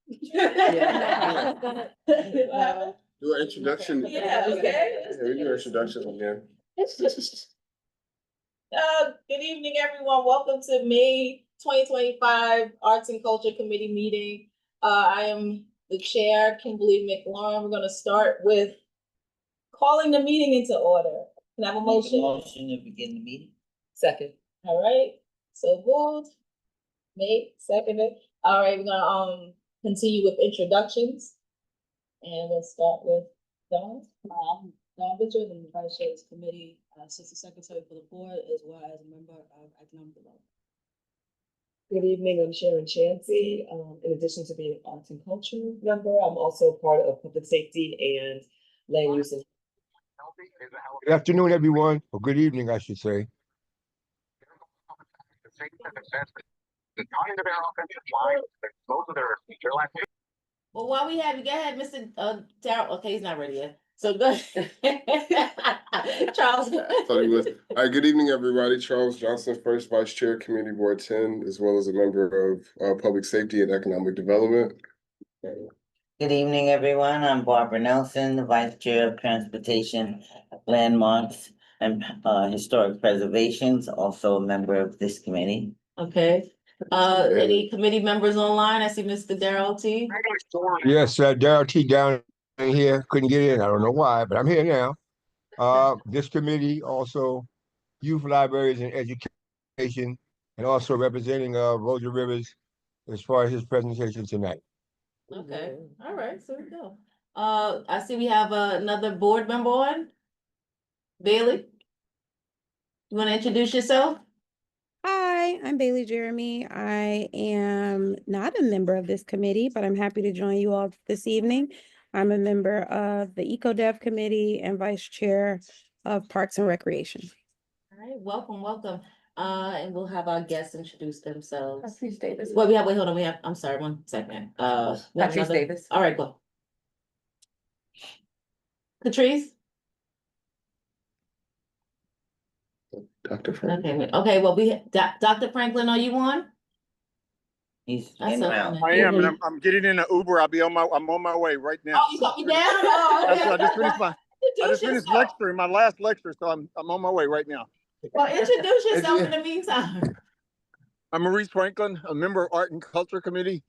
Yeah. Do an introduction. Yeah, okay. Yeah, we do introductions again. Good evening, everyone. Welcome to May 2025 Arts and Culture Committee meeting. I am the chair, Kimberly McLaurin. We're going to start with calling the meeting into order. Can I have a motion? Motion to begin the meeting. Second. All right. So moved. Made, seconded. All right, we're gonna continue with introductions. And we'll start with Dawn. Dawn Richard, and Vice Chair of this committee, Assistant Secretary for the board, as well as a member of Economic Development. Good evening, I'm Sharon Chansey. In addition to being an arts and culture member, I'm also part of public safety and land use. Good afternoon, everyone, or good evening, I should say. Well, while we have you, go ahead, Mr. Darryl. Okay, he's not ready yet. So go ahead. Charles. Thought he was. All right, good evening, everybody. Charles Johnson, First Vice Chair, Community Board 10, as well as a member of Public Safety and Economic Development. Good evening, everyone. I'm Barbara Nelson, the Vice Chair of Transportation, Landmarks, and Historic Preservations, also a member of this committee. Okay. Any committee members online? I see Mr. Darryl T. Yes, Darryl T. down here, couldn't get in, I don't know why, but I'm here now. This committee also youth libraries and education, and also representing Roger Rivers as far as his presentation tonight. Okay, all right, so we go. I see we have another board member on. Bailey, you want to introduce yourself? Hi, I'm Bailey Jeremy. I am not a member of this committee, but I'm happy to join you all this evening. I'm a member of the EcoDev committee and vice chair of Parks and Recreation. All right, welcome, welcome. And we'll have our guests introduce themselves. Patrice Davis. Well, wait, hold on. I'm sorry, 1 second. Patrice Davis. All right, go. Patrice? Dr. Franklin. Okay, well, Dr. Franklin, are you on? He's That's in so round. funny. I am, and I'm getting in an Uber. I'm on my way right now. Oh, you got me down? Oh, okay. I just finished lecturing, my last lecture, so I'm on my way right now. Well, introduce yourself in the meantime. I'm Maurice Franklin, a member of Art and Culture Committee,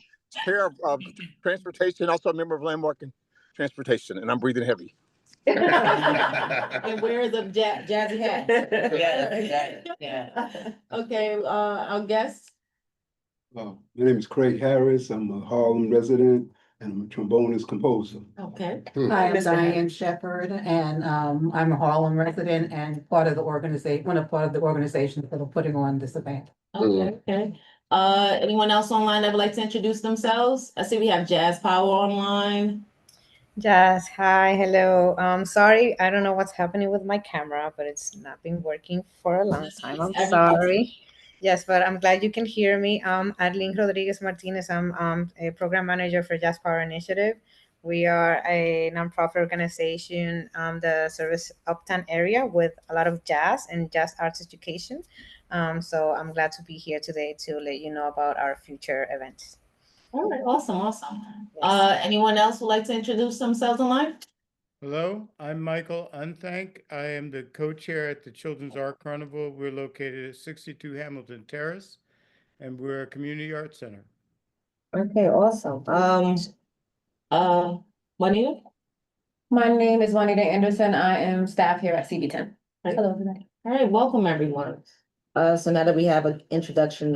chair of Transportation, also a member of Landmark and Transportation, and I'm breathing heavy. And where is the jazzy hat? Yeah. Okay, our guest. My name is Craig Harris. I'm a Harlem resident and I'm a trombonist composer. Okay. Hi, I'm Diane Shepherd, and I'm a Harlem resident and part of the organization, part of the organization that are putting on this event. Okay. Anyone else online that would like to introduce themselves? I see we have Jazz Power online. Jazz, hi, hello. Sorry, I don't know what's happening with my camera, but it's not been working for a long time. I'm sorry. Yes, but I'm glad you can hear me. Arlene Rodriguez Martinez. I'm a program manager for Jazz Power Initiative. We are a nonprofit organization that service Uptown area with a lot of jazz and jazz arts education. So I'm glad to be here today to let you know about our future events. All right, awesome. Yes. Anyone else would like to introduce themselves online? Hello, I'm Michael Unthank. I am the co-chair at the Children's Art Carnival. We're located at 62 Hamilton Terrace, and we're a community arts center. Okay, awesome. Juanita? My name is Juanita Anderson. I am staff here at CB10. Hello, everybody. All right, welcome everyone. So now that we have an introduction,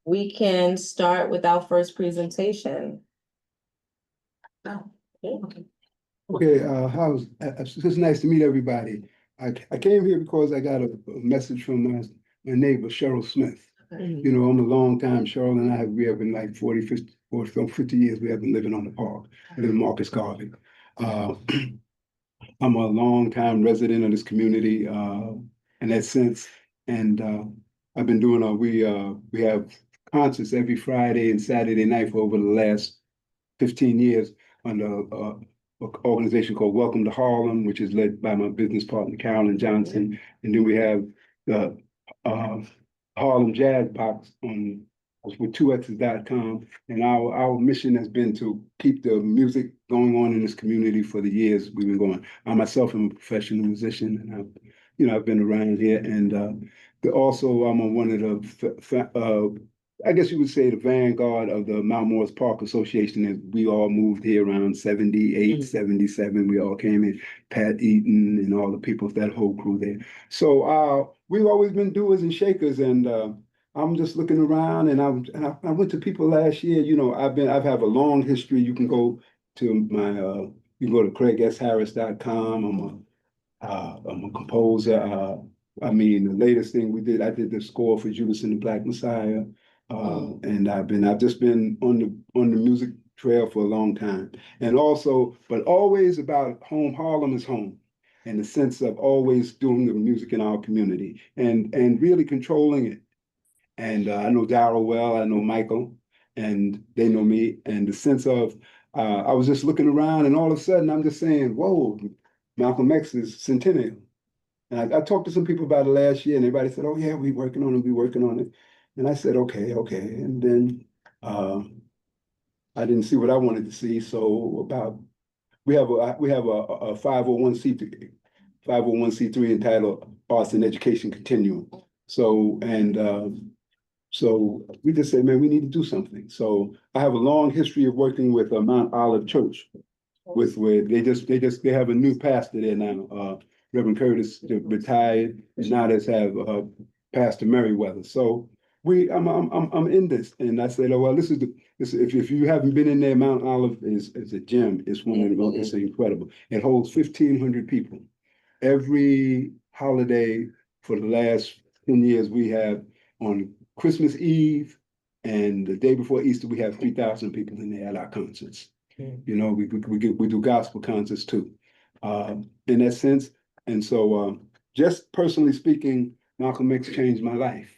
we can start with our first presentation. Okay, it's nice to meet everybody. I came here because I got a message from my neighbor, Cheryl Smith. You know, I'm a long time, Cheryl and I, we have been like 50 years, we have been living on the park, in Marcus Garvey. I'm a long time resident of this community in that sense. And I've been doing, we have concerts every Friday and Saturday night for over the last 15 years under an organization called Welcome to Harlem, which is led by my business partner, Carolyn Johnson. And then we have the Harlem Jazz Box on with 2x's.com. And our mission has been to keep the music going on in this community for the years we've been going. I myself am a professional musician, and I've been around here, and also I'm on one of the I guess you would say the vanguard of the Mount Morris Park Association. As we all moved here around 78, 77. We all came in, Pat Eaton and all the people, that whole crew there. So we've always been doers and shakers, and I'm just looking around, and I went to people last year. I've had a long history. You can go to you can go to CraigSHarris.com. I'm a composer. The latest thing I did the score for Judas and the Black Messiah. And I've just been on the music trail for a long time. And also, but always about home. Harlem is home, in the sense of always doing the music in our community and really controlling it. And I know Daryl well, I know Michael, and they know me. And the sense of, I was just looking around, and all of a sudden I'm just saying, whoa, Malcolm X's centennial. And I talked to some people about it last year, and everybody said, oh yeah, we're working on it. And I said, okay. And then I didn't see what I wanted to see. So we have a 501c3 entitled Arts and Education Continuum. So we just said, man, we need to do something. So I have a long history of working with Mount Olive Church. They have a new pastor there now. Reverend Curtis retired, and now they have Pastor Merriweather. So I'm in this, and I said, oh well, if you haven't been in there, Mount Olive is a gem. It's it's incredible. It holds 1,500 people. Every holiday for the last 10 years, we have on Christmas Eve and the day before Easter, we have 3,000 people in there at our concerts. We do gospel concerts too, in that sense. And so, just personally speaking, Malcolm X changed my life.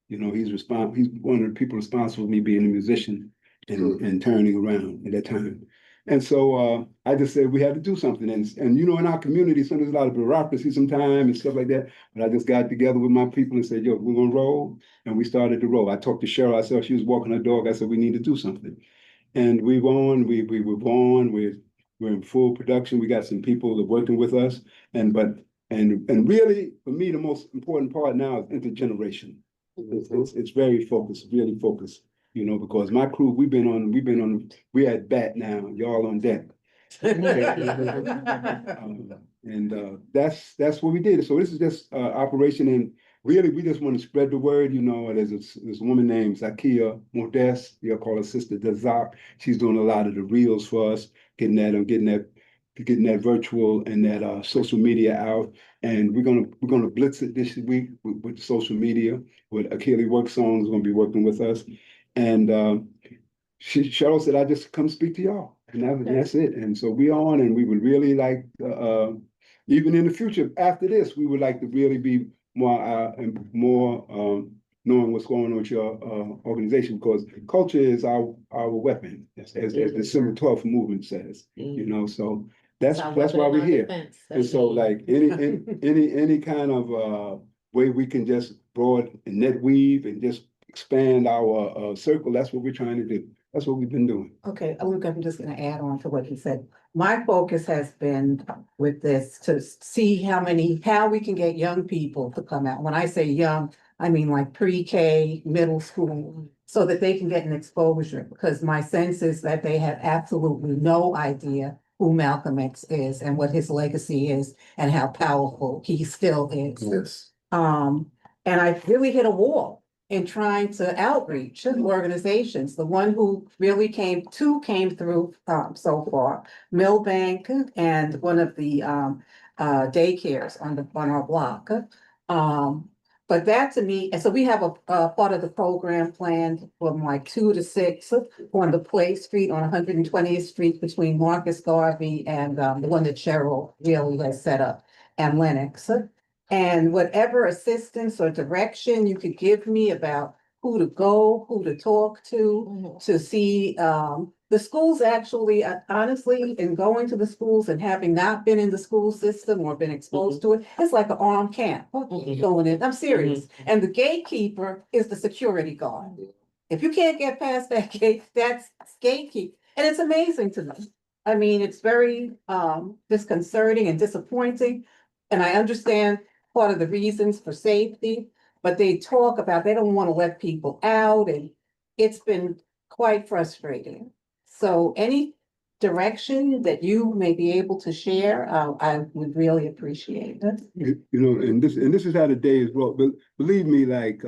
He's one of the people responsible for me being a musician and turning around at that time. And so I just said we had to do something. And in our community, there's a lot of bureaucracy sometimes and stuff like that. But I just got together with my people and said, yo, we're gonna roll. And we started to roll. I talked to Cheryl. I saw she was walking her dog. I said, we need to do something. And we were on, we're in full production. We got some people that are working with us. And really, for me, the most important part now is intergeneration. It's very focused, really focused, because my crew, we're at bat now, y'all on deck. That's what we did. So this is just operation, and really we just want to spread the word. There's this woman named Zakia Modest, you'll call her Sister Dazak. She's doing a lot of the reels for us, getting that virtual and that social media out. And we're gonna blitz it this week with social media. With Akili Work Songs gonna be working with us, and Cheryl said, "I just come speak to y'all," and that's it. And so we on, and we would really like, even in the future after this, we would like to really be more knowing what's going on with your organization, because culture is our weapon, as the December 12th movement says. So that's why we're here. And so, like any kind of way we can just broad and net weave and just expand our circle, that's what we're trying to do. That's what we've been doing. Okay, Luke, I'm just gonna add on to what you said. My focus has been with this to see how we can get young people to come out. When I say young, I mean like pre-K, middle school, so that they can get an exposure, because my sense is that they have absolutely no idea who Malcolm X is and what his legacy is and how powerful he still is. Yes. And I really hit a wall in trying to outreach organizations. The one who really came through so far, Millbank and one of the daycares on our block. But that to me, and so we have a part of the program planned from like 2 to 6 on the Play Street on 120th Street between Marcus Garvey and the one that Cheryl really has set up, and Lennox. And whatever assistance or direction you could give me about who to go, who to talk to see the schools actually, honestly, in going to the schools and having not been in the school system or been exposed to it, it's like an armed camp going in. I'm serious. And the gatekeeper is the security guard. If you can't get past that gate, that's gatekeep. And it's amazing to me. I mean, it's very disconcerting and disappointing. And I understand part of the reasons for safety, but they talk about, they don't want to let people out, and it's been quite frustrating. So any direction that you may be able to share, I would really appreciate it. You know, and this is how the day is rolled. But believe me, like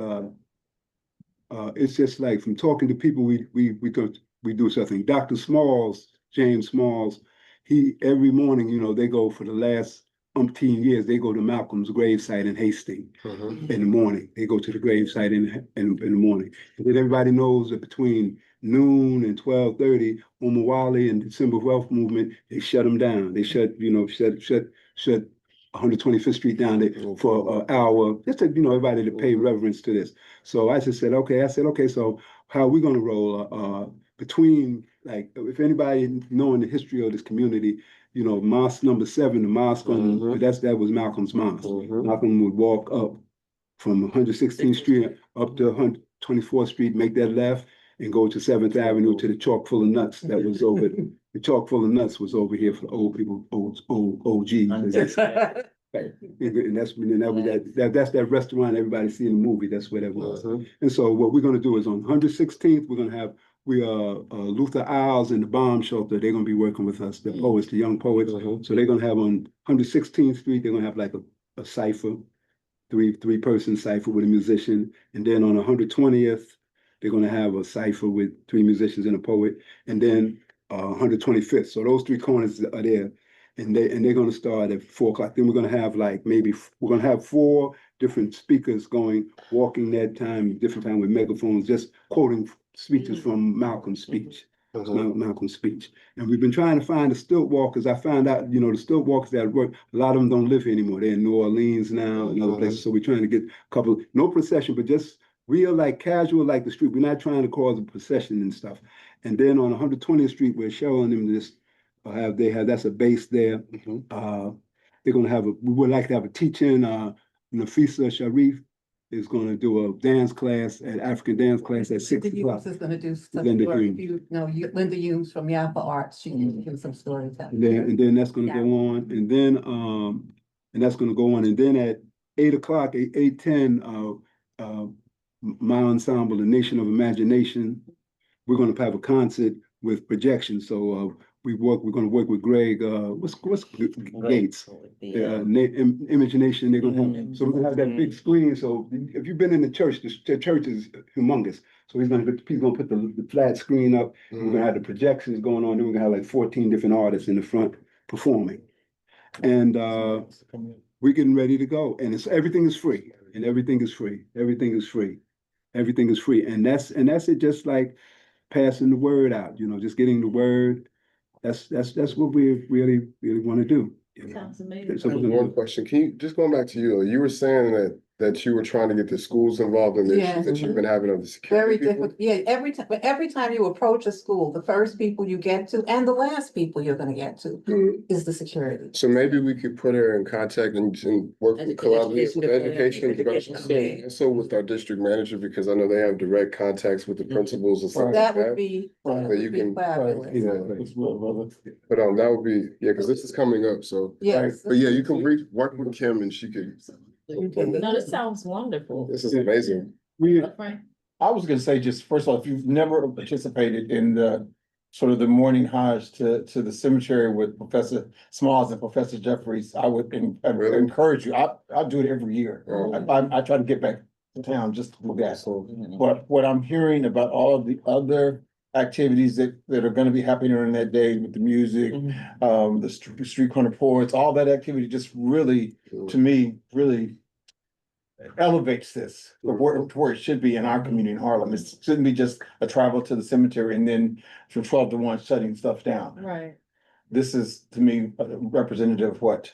it's just like from talking to people, we do something. Dr. Smalls, James Smalls, he every morning, you know, they go for the last umpteen years, they go to Malcolm's gravesite in Hastings in the morning. They go to the gravesite in the morning. And then everybody knows that between noon and 12:30, Omawali and the December Wealth Movement, they shut them down. They shut 125th Street down there for an hour, just to, everybody to pay reverence to this. So I just said, okay, so how are we gonna roll? Between, like, if anybody knowing the history of this community, mosque number 7, the mosque on, that was Malcolm's mosque. Malcolm would walk up from 116th Street up to 124th Street, make that left, and go to 7th Avenue to the Chalk Full of Nuts that was over. The Chalk Full of Nuts was over here for the old people, old OGs. And that's that restaurant everybody see in the movie. That's where that was. And so what we're gonna do is on 116th, we're gonna have Luther Isles and the Bomb Shelter. They're gonna be working with us, the poets, the young poets. So they're gonna have on 116th Street, they're gonna have like a cipher, three-person cipher with a musician. And then on 120th, they're gonna have a cipher with 3 musicians and a poet. And then 125th. So those 3 corners are there. And they're gonna start at 4 o'clock. Then we're gonna have we're gonna have 4 different speakers walking that time, different time with megaphones, just quoting speeches from Malcolm's speech. Malcolm's speech. And we've been trying to find the stilt walkers. I found out, the stilt walkers that work, a lot of them don't live here anymore. They're in New Orleans now and other places. So we're trying to get a couple, no procession, but just real, like casual, like the street. We're not trying to cause a procession and stuff. And then on 120th Street, where Cheryl and them just that's a base there. They're gonna have we would like to have a teaching. Nafisa Sharif is gonna do a dance class, an African dance class at 6 o'clock. Linda Humes is gonna do some Linda work. Humes. If you know Linda Humes from Yapa Arts, she can give some stories. And then that's gonna go on, and then and that's gonna go on, and then at 8 o'clock, 8:10, my ensemble, the Nation of Imagination, we're gonna have a concert with projection. So we're gonna work with Greg, what's Gates? Imagination, they're gonna have, so we're gonna have that big screen. So if you've been in the church is humongous. So he's gonna put the flat screen up, we're gonna have the projections going on, then we're gonna have like 14 different artists in the front performing. And we're getting ready to go. And everything is free. And everything is free. Everything is free. Everything is free. And that's it, just like passing the word out, just getting the word. That's what we really want to do. Sounds amazing. So One question, can you, just going back to you, you were saying that you were trying to get the schools involved in the issues that you've been having of the security. Very difficult. Yeah, every time you approach a school, the first people you get to and the last people you're gonna get to is the security. So maybe we could put her in contact and work with collaborate with education, also with our district manager, because I know they have direct contacts with the principals and stuff That like would be, that you can, fabulous. but that would be, because this is coming up, so. Yes. But yeah, you can work with Kim and she could. No, this sounds wonderful. This is amazing. Frank? I was gonna say, just first of all, if you've never participated in the sort of the morning Hajj to the cemetery with Professor Smalls and Professor Jeffries, I would encourage you. I do it every year. I try to get back to town just to do that. But what I'm hearing about all of the other activities that are gonna be happening during that day with the music, the street corner poets, all that activity just really, to me, really elevates this to where it should be in our community in Harlem. It shouldn't be just a travel to the cemetery and then from 12 to 1 shutting stuff down. Right. This is, to me, a representative of what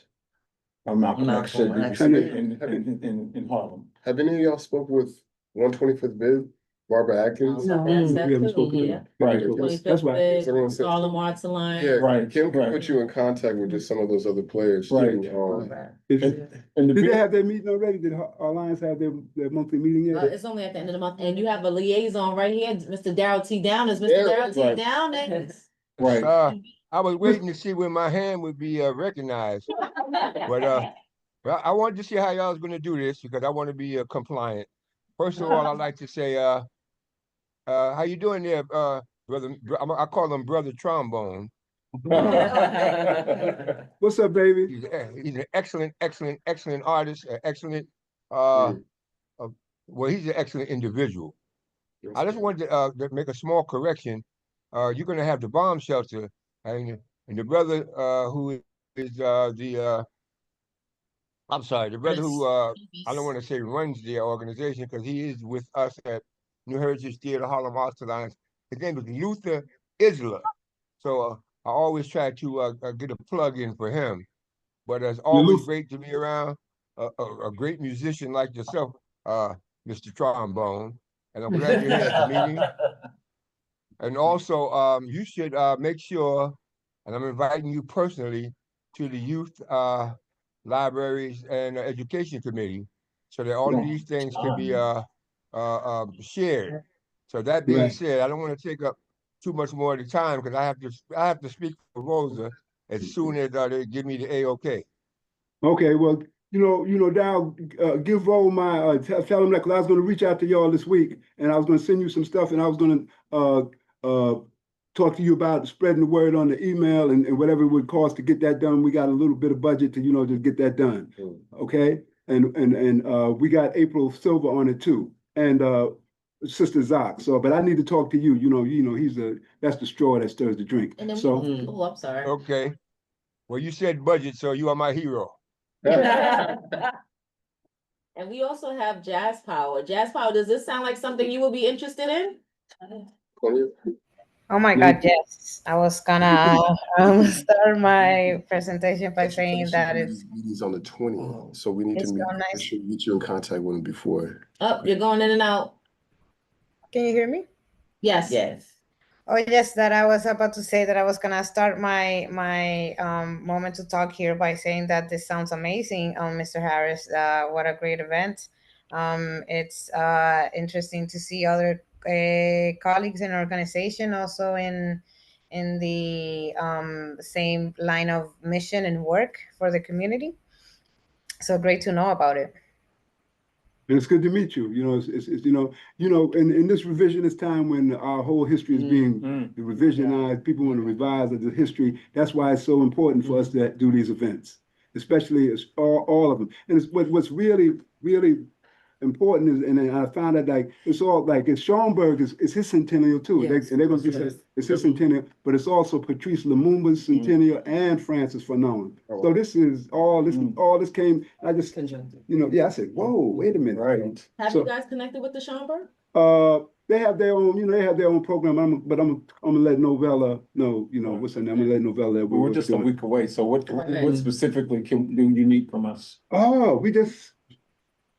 Malcolm X should be in Harlem. Have any of y'all spoke with 125th Bid? Barbara Atkins. No, We that's haven't too, spoken to yeah. her. Right. That's why. Everyone said- Harlem Arts Alliance. Yeah, Right, Kim can right. put you in contact with just some of those other players. Right. Too. And the Did they big- have their meeting already? Did Alliance have their monthly meeting yet? It's only at the end of the month, and you have a liaison right here, Mr. Darryl T. Down, is Mr. Darryl, Darryl T. right. Down next? Right. I was waiting to see when my hand would be recognized, but well, I wanted to see how y'all was going to do this because I want to be compliant. First of all, I'd like to say, how you doing there, brother? I call him Brother Trombone. What's up, baby? He's an excellent artist, excellent. Well, he's an excellent individual. I just wanted to make a small correction. You're going to have the bomb shelter, and the brother who is I'm sorry, the brother who I don't want to say runs the organization because he is with us at New Heritage Theater Harlem Arts Alliance. His name is Luther Isler. So I always try to get a plug in for him. But it's always great to be around a great musician like yourself, Mr. Trombone. And I'm glad you're here at the meeting. And also, you should make sure, and I'm inviting you personally to the youth libraries and education committee, so that all of these things can be shared. So that being said, I don't want to take up too much more of the time because I have to speak for Rosa as soon as they give me the A-OK. Okay, well, Dow, give Ro my tell him that because I was going to reach out to y'all this week, and I was going to send you some stuff, and I was going to talk to you about spreading the word on the email and whatever it would cost to get that done. We got a little bit of budget to just get that done. Okay, and we got April Silver on it too, and Sister Zoc. So, but I need to talk to you. That's the straw that stirs the drink. And then So, oh, I'm sorry. Okay. Well, you said budget, so you are my hero. And we also have Jazz Power. Jazz Power, does this sound like something you would be interested in? Oh my God, yes. I was gonna start my presentation by saying that it's Meeting's on the 20th, so we need to it's so nice. get you in contact with him before. Oh, you're going in and out. Can you hear me? Yes. Yes. Oh yes, that I was about to say that I was gonna start my moment to talk here by saying that this sounds amazing, Mr. Harris. What a great event. It's interesting to see other colleagues in organization also in the same line of mission and work for the community. So great to know about it. and it's good to meet you. In this revisionist time when our whole history is being revisionized, people want to revise the history. That's why it's so important for us to do these events, especially all of them. And it's what's really, really important is, and I found out it's all it's Schoenberg is his centennial too. Yes. They're going to say it's his centennial, but it's also Patrice Lumumba's centennial and Francis Fanon. So this is all this came. I just I said, whoa, wait a minute. Right. Have you guys connected with the Schomburg? They have their own, they have their own program. I'm gonna let Novella know, what's her name. I'm gonna let Novella. We're just a week away. So what specifically do you need from us? Oh, we just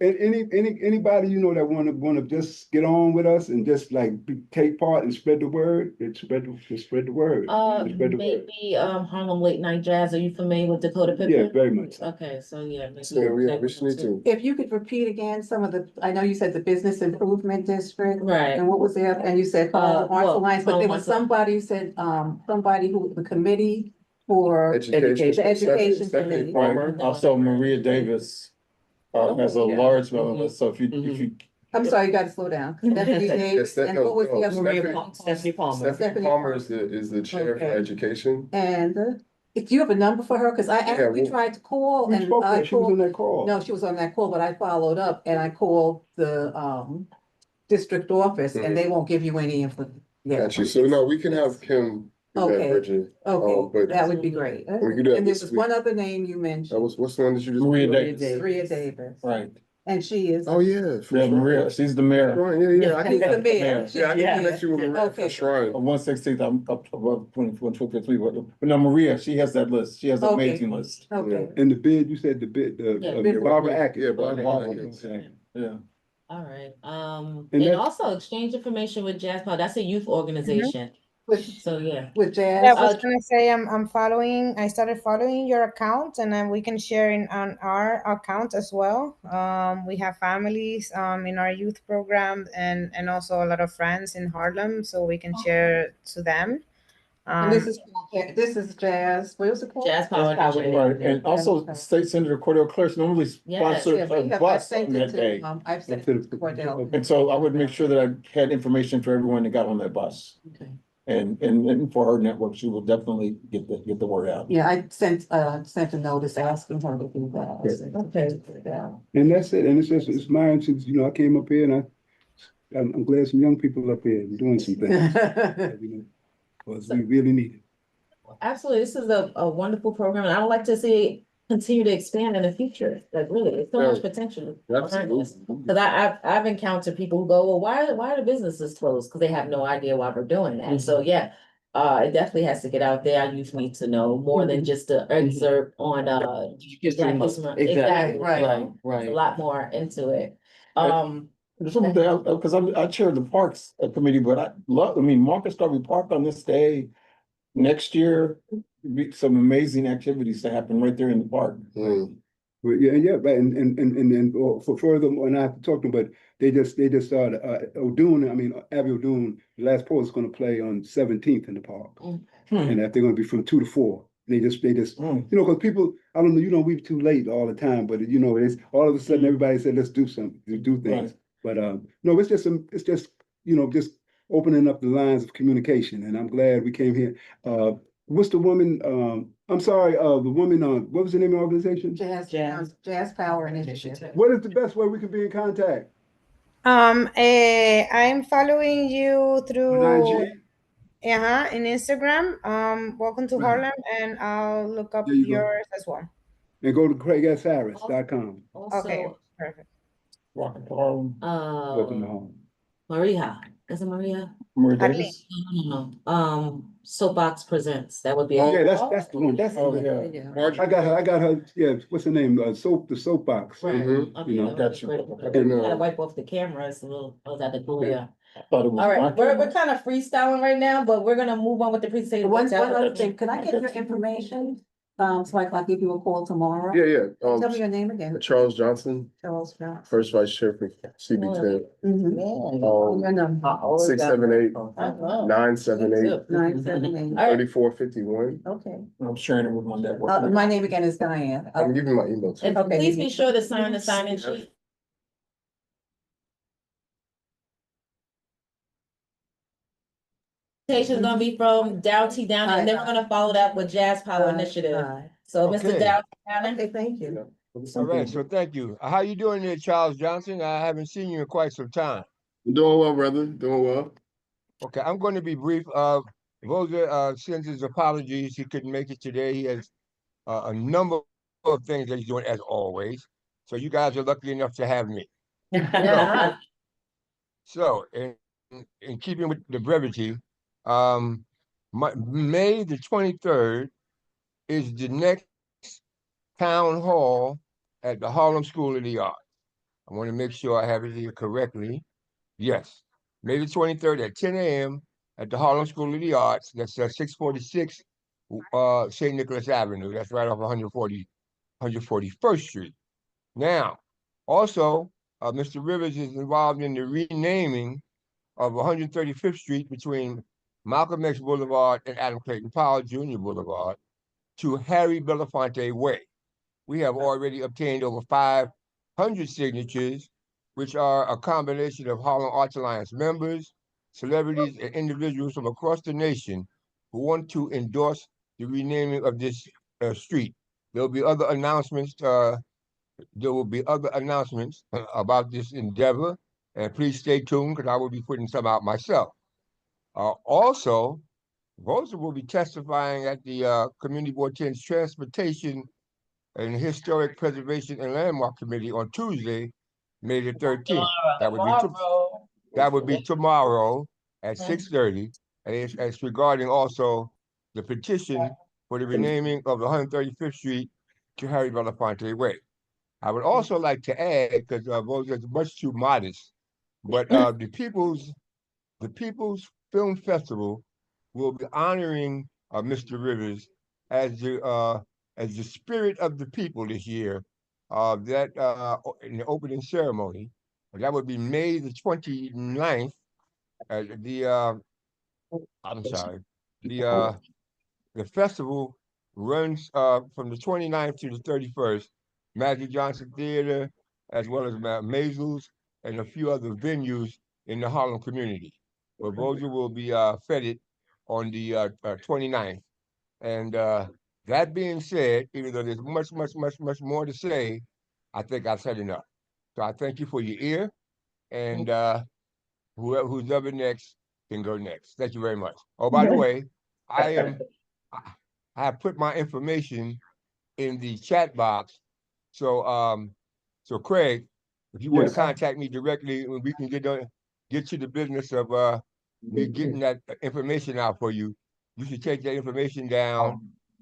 anybody that wanna just get on with us and just take part and spread the word. Spread the word. Maybe Harlem Late Night Jazz. Are you familiar with Dakota Pippen? Yeah, very much. Okay, so yeah. We should need to. If you could repeat again some of I know you said the Business Improvement District. Right. And what was there? And you said Harlem Arts Alliance, but there was Harlem somebody who said, somebody who, the committee for Education. the education Stephanie committee. Palmer. Also Maria Davis has a large mailing list. So if you I'm sorry, you gotta slow down. Stephanie Davis, and what was the other? Stephanie Palmer. Stephanie Palmer is the chair for Okay. education. And do you have a number for her? Because I actually tried to call We and spoke to I her. She was on called, that call. no, she was on that call, but I followed up and I called the district office and they won't give you any information. Got you. So no, we can have Kim do that, Okay. Bridget. Okay, but that would be great. we can do that And there this was week. one other name you mentioned, What's the one that you just? Maria Davis. Maria Davis. Right. And she is. Oh yeah, for Yeah, sure. Maria, she's the mayor. Shrine, yeah. I She's can the mayor. Yeah. She's Yeah, I the can mayor. connect you with Maria for Okay. Shrine. 116th, I'm up above 23, but no, Maria, she has that list. She has an Okay. amazing list. Okay. And the bid, you said the bid, Yeah, Barbara Atkins. Yeah, Barbara Atkins. Yeah. All right, And and that's- also exchange information with Jazz Power, that's a youth organization, so yeah. With Yeah, I Jazz. was gonna say I started following your account, and then we can share on our account as well. We have families in our youth program, and also a lot of friends in Harlem, so we can share to them. And this is Jazz, what was it called? Jazz Power Initiative. Right, and also State Senator Cordell Clerk normally Yes. sponsors a bus on that day. I've sent it to Cordell. And so I would make sure that I had information for everyone that got on that bus. Okay. And for her network, she will definitely get the word out. Yeah, I sent a notice asking her to do that. Okay. And that's it. And it's just, it's my, I came up here and I'm glad some young people up here doing some things. Because we really need it. Absolutely, this is a wonderful program, and I would like to see it continue to expand in the future, like really, there's so much potential behind this. Cause I've encountered people who go, well, why are the businesses closed? Cause they have no idea why we're doing that, so yeah. It definitely has to get out there, our youth need to know more than just an excerpt on, Black History Month. Exactly, Right. There's a lot more into it. Just one thing, because I chair the Parks Committee, but Marcus Garvey Park on this day next year, be some amazing activities to happen right there in the park. Well, yeah, right, and for further, and I have to talk to them, but they just started, Abby O'Doon, the last poet is gonna play on 17th in the park. And that they're gonna be from 2 to 4. They just, cause people, I don't know, we too late all the time, but it's all of a sudden, everybody said, let's do something, do things. But, no, it's just, just opening up the lines of communication, and I'm glad we came here. What's the woman, I'm sorry, the woman, what was the name of the organization? Jazz Power Initiative. What is the best way we can be in contact? I'm following you through IG? in Instagram. Welcome to Harlem, and I'll look up There you go. yours as well. And go to CraigSHarris.com. Okay, perfect. Welcome to Harlem. Welcome to home. Maria, is it Maria? Maria Davis. No. Soapbox Presents, that would be. Yeah, that's the one. That's yeah. I got her. Yeah, what's her name? The soapbox. Right. Got you. Gotta wipe off the camera, it's a little, was that the cool, yeah. I thought it was All right, my we're camera. kind of freestyling right now, but we're gonna move on with the presentation. One other thing, can I get your information? So I can give you a call tomorrow? Yeah. Tell me your name again. Charles Johnson, Charles Johnson. first vice chair for CB10. Your number. 678-978. 978. 3451. Okay. I'm sharing it with my network. My name again is Diane. I'm giving my email too. And Okay. please be sure to sign the sign-in sheet. Presentation is gonna be from Dow T. Downing, and then we're gonna follow that with Jazz Power Initiative. So Mr. Okay. Dow T. Downing. Okay, thank you. All right, so thank you. How you doing there, Charles Johnson? I haven't seen you in quite some time. Doing well, brother. Doing well. Okay, I'm going to be brief. Rosa sends his apologies. He couldn't make it today. He has a number of things that he's doing as always. So you guys are lucky enough to have me. So in keeping with the brevity, May the 23rd is the next town hall at the Harlem School of the Arts. I want to make sure I have it here correctly. Yes, May the 23rd at 10 a.m. at the Harlem School of the Arts. That's 646 St. Nicholas Avenue. That's right off 141st Street. Now, also, Mr. Rivers is involved in the renaming of 135th Street between Malcolm X Boulevard and Adam Clayton Powell Jr. Boulevard to Harry Belafonte Way. We have already obtained over 500 signatures, which are a combination of Harlem Arts Alliance members, celebrities, and individuals from across the nation who want to endorse the renaming of this street. There will be other announcements. About this endeavor, and please stay tuned because I will be putting some out myself. Also, Rosa will be testifying at the Community Board 10's Transportation and Historic Preservation and Landmark Committee on Tuesday, May the 13th. That would be tomorrow at 6:30. And it's regarding also the petition for the renaming of the 135th Street to Harry Belafonte Way. I would also like to add, because those are much too modest, but the People's Film Festival will be honoring Mr. Rivers as the spirit of the people this year. In the opening ceremony, that would be May the 29th. I'm sorry, the the festival runs from the 29th to the 31st. Magic Johnson Theater, as well as Maisels and a few other venues in the Harlem community. But Bossier will be feted on the 29th. And that being said, even though there's much more to say, I think I've said enough. So I thank you for your ear, and who's ever next can go next. Thank you very much. Oh, by the way, I have put my information in the chat box. So Craig, if you want to contact me directly, we can get to the business of me getting that information out for you. You should take that information down,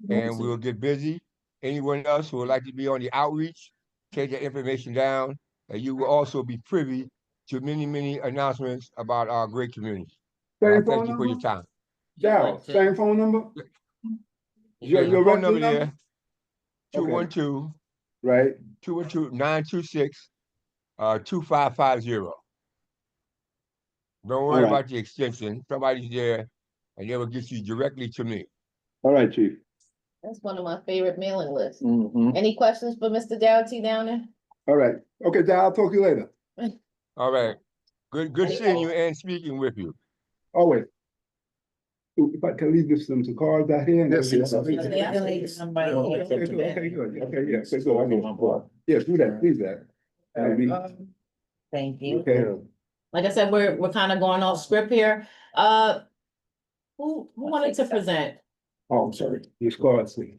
and we'll get busy. Anyone else who would like to be on the outreach, take that information down, and you will also be privy to many announcements about our great community. I thank you for your time. Yeah, same phone number? Your phone number there, 212. Right. 212-926-2550. Don't worry about the extension. Somebody's there, and they will get you directly to me. All right, Chief. That's one of my favorite mailing lists. Any questions for Mr. Dougherty down there? All right. Okay, Dad, I'll talk to you later. All right. Good seeing you and speaking with you. Always. If I can leave this some cards out here. Yes, yes. Okay, good. Okay, yeah. So I go. Yes, do that, please, that. Thank you. Okay. Like I said, we're kind of going off script here. Who wanted to present? Oh, I'm sorry. These cards, see.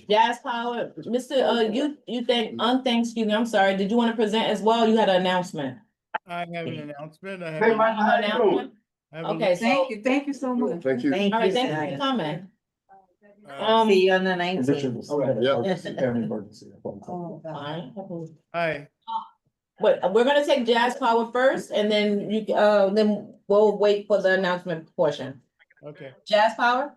Jazz Power, Mr. You excuse me, I'm sorry. Did you want to present as well? You had an announcement. I have an announcement. I have Hey, a- Mike, how you doing? Okay, so, Thank you so much. Thank you. all right, thank you for coming. See you on the 19th. Hi, But we're gonna take Jazz Power first, and then then we'll wait for the announcement portion. okay. Jazz Power?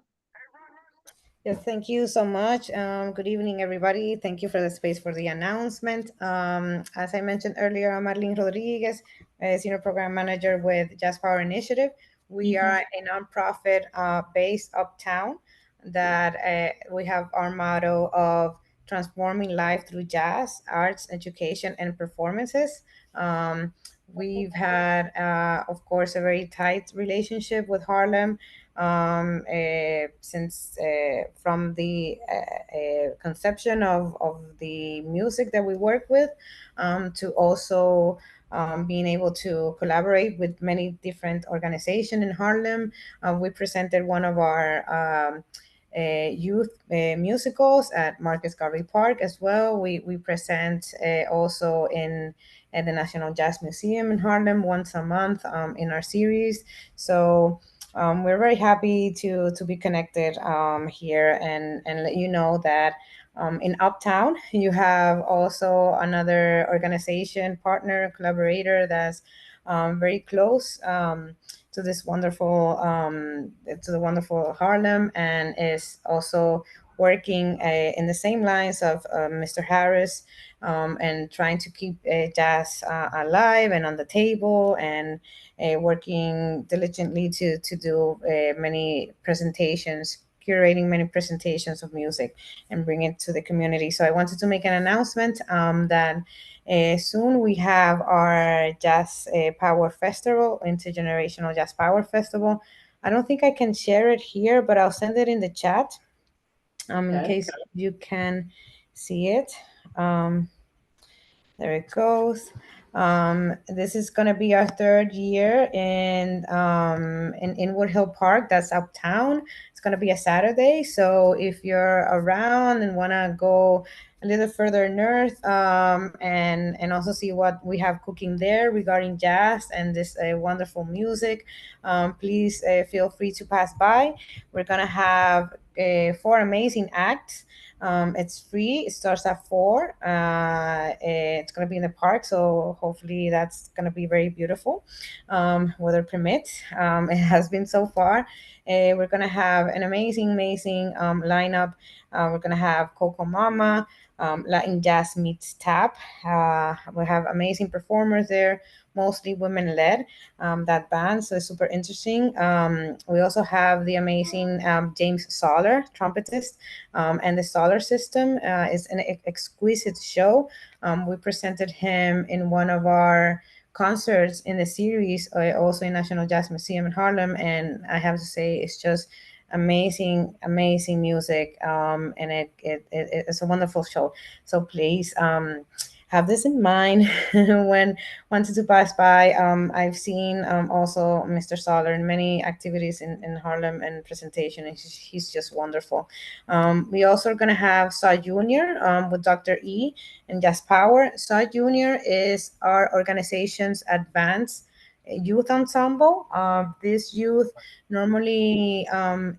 Yes, thank you so much. Good evening, everybody. Thank you for the space for the announcement. As I mentioned earlier, I'm Arlene Rodriguez, Senior Program Manager with Jazz Power Initiative. We are a nonprofit based uptown that we have our motto of transforming life through jazz, arts, education, and performances. We've had, of course, a very tight relationship with Harlem since from the conception of the music that we work with to also being able to collaborate with many different organizations in Harlem. We presented one of our youth musicals at Marcus Garvey Park as well. We present also in at the National Jazz Museum in Harlem once a month in our series. So we're very happy to be connected here and let you know that in Uptown, you have also another organization, partner, collaborator that's very close to this wonderful, to the wonderful Harlem, and is also working in the same lines of Mr. Harris and trying to keep jazz alive and on the table, and working diligently to do many presentations, curating many presentations of music and bring it to the community. So I wanted to make an announcement that soon we have our Jazz Power Festival, Intergenerational Jazz Power Festival. I don't think I can share it here, but I'll send it in the chat in case you can see it. There it goes. This is going to be our third year in Inwood Hill Park. That's uptown. It's going to be a Saturday. So if you're around and want to go a little further north and also see what we have cooking there regarding jazz and this wonderful music, please feel free to pass by. We're going to have four amazing acts. It's free. It starts at 4. It's gonna be in the park, so hopefully that's gonna be very beautiful, weather permits. It has been so far. We're gonna have an amazing lineup. We're gonna have Coco Mama, Latin Jazz meets tap. We have amazing performers there, mostly women led. That band, so it's super interesting. We also have the amazing James Soller, trumpetist, and the Solar System is an exquisite show. We presented him in one of our concerts in the series, also in National Jazz Museum in Harlem, and I have to say it's just amazing music, and it's a wonderful show. So please have this in mind when wanted to pass by. I've seen also Mr. Solar in many activities in Harlem and presentation, and he's just wonderful. We also are going to have Saw Junior with Dr. E and Jazz Power. Saw Junior is our organization's advanced youth ensemble. This youth normally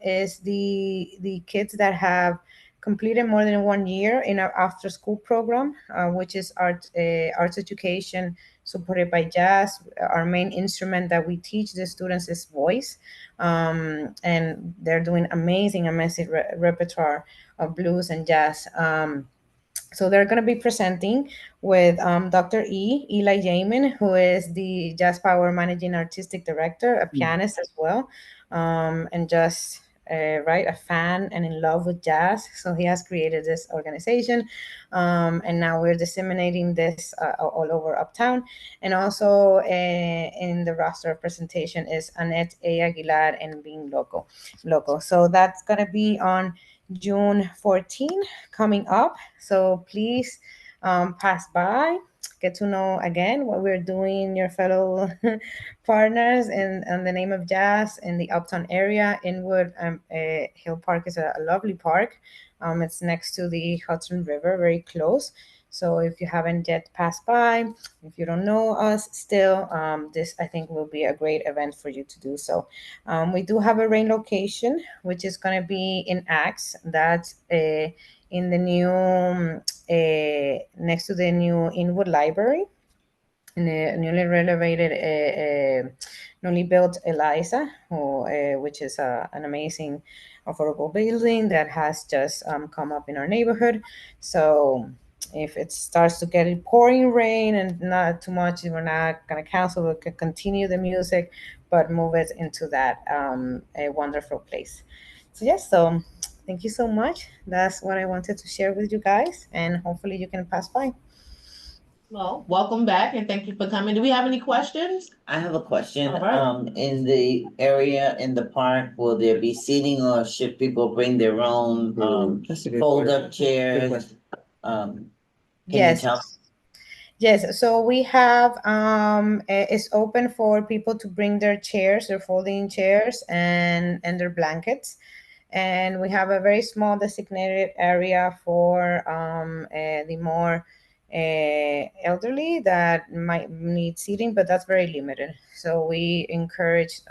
is the kids that have completed more than 1 year in our after school program, which is arts education supported by jazz. Our main instrument that we teach the students is voice, and they're doing amazing repertoire of blues and jazz. So they're going to be presenting with Dr. Eli Jamin, who is the Jazz Power Managing Artistic Director, a pianist as well, and just right, a fan and in love with jazz. So he has created this organization, and now we're disseminating this all over Uptown. And also in the roster of presentation is Annette A. Aguilar and Being Loco. So that's going to be on June 14 coming up. So please pass by, get to know again what we're doing, your fellow partners in the name of jazz in the Uptown area. Inwood Hill Park is a lovely park. It's next to the Hudson River, very close. So if you haven't yet passed by, if you don't know us still, this I think will be a great event for you to do so. We do have a rain location, which is going to be in Axe. That's in the new, next to the new Inwood Library, in the newly renovated, newly built Eliza, which is an amazing affordable building that has just come up in our neighborhood. So if it starts to get pouring rain and not too much, we're not going to cancel. We can continue the music, but move it into that a wonderful place. So yes, so thank you so much. That's what I wanted to share with you guys, and hopefully you can pass by. Well, welcome back and thank you for coming. Do we have any questions? I have a question. All right. In the area in the park, will there be seating or should people bring their own fold up chairs? Can you Yes. tell? Yes, so we have it's open for people to bring their chairs, their folding chairs and their blankets. And we have a very small designated area for the more elderly that might need seating, but that's very limited. So we encourage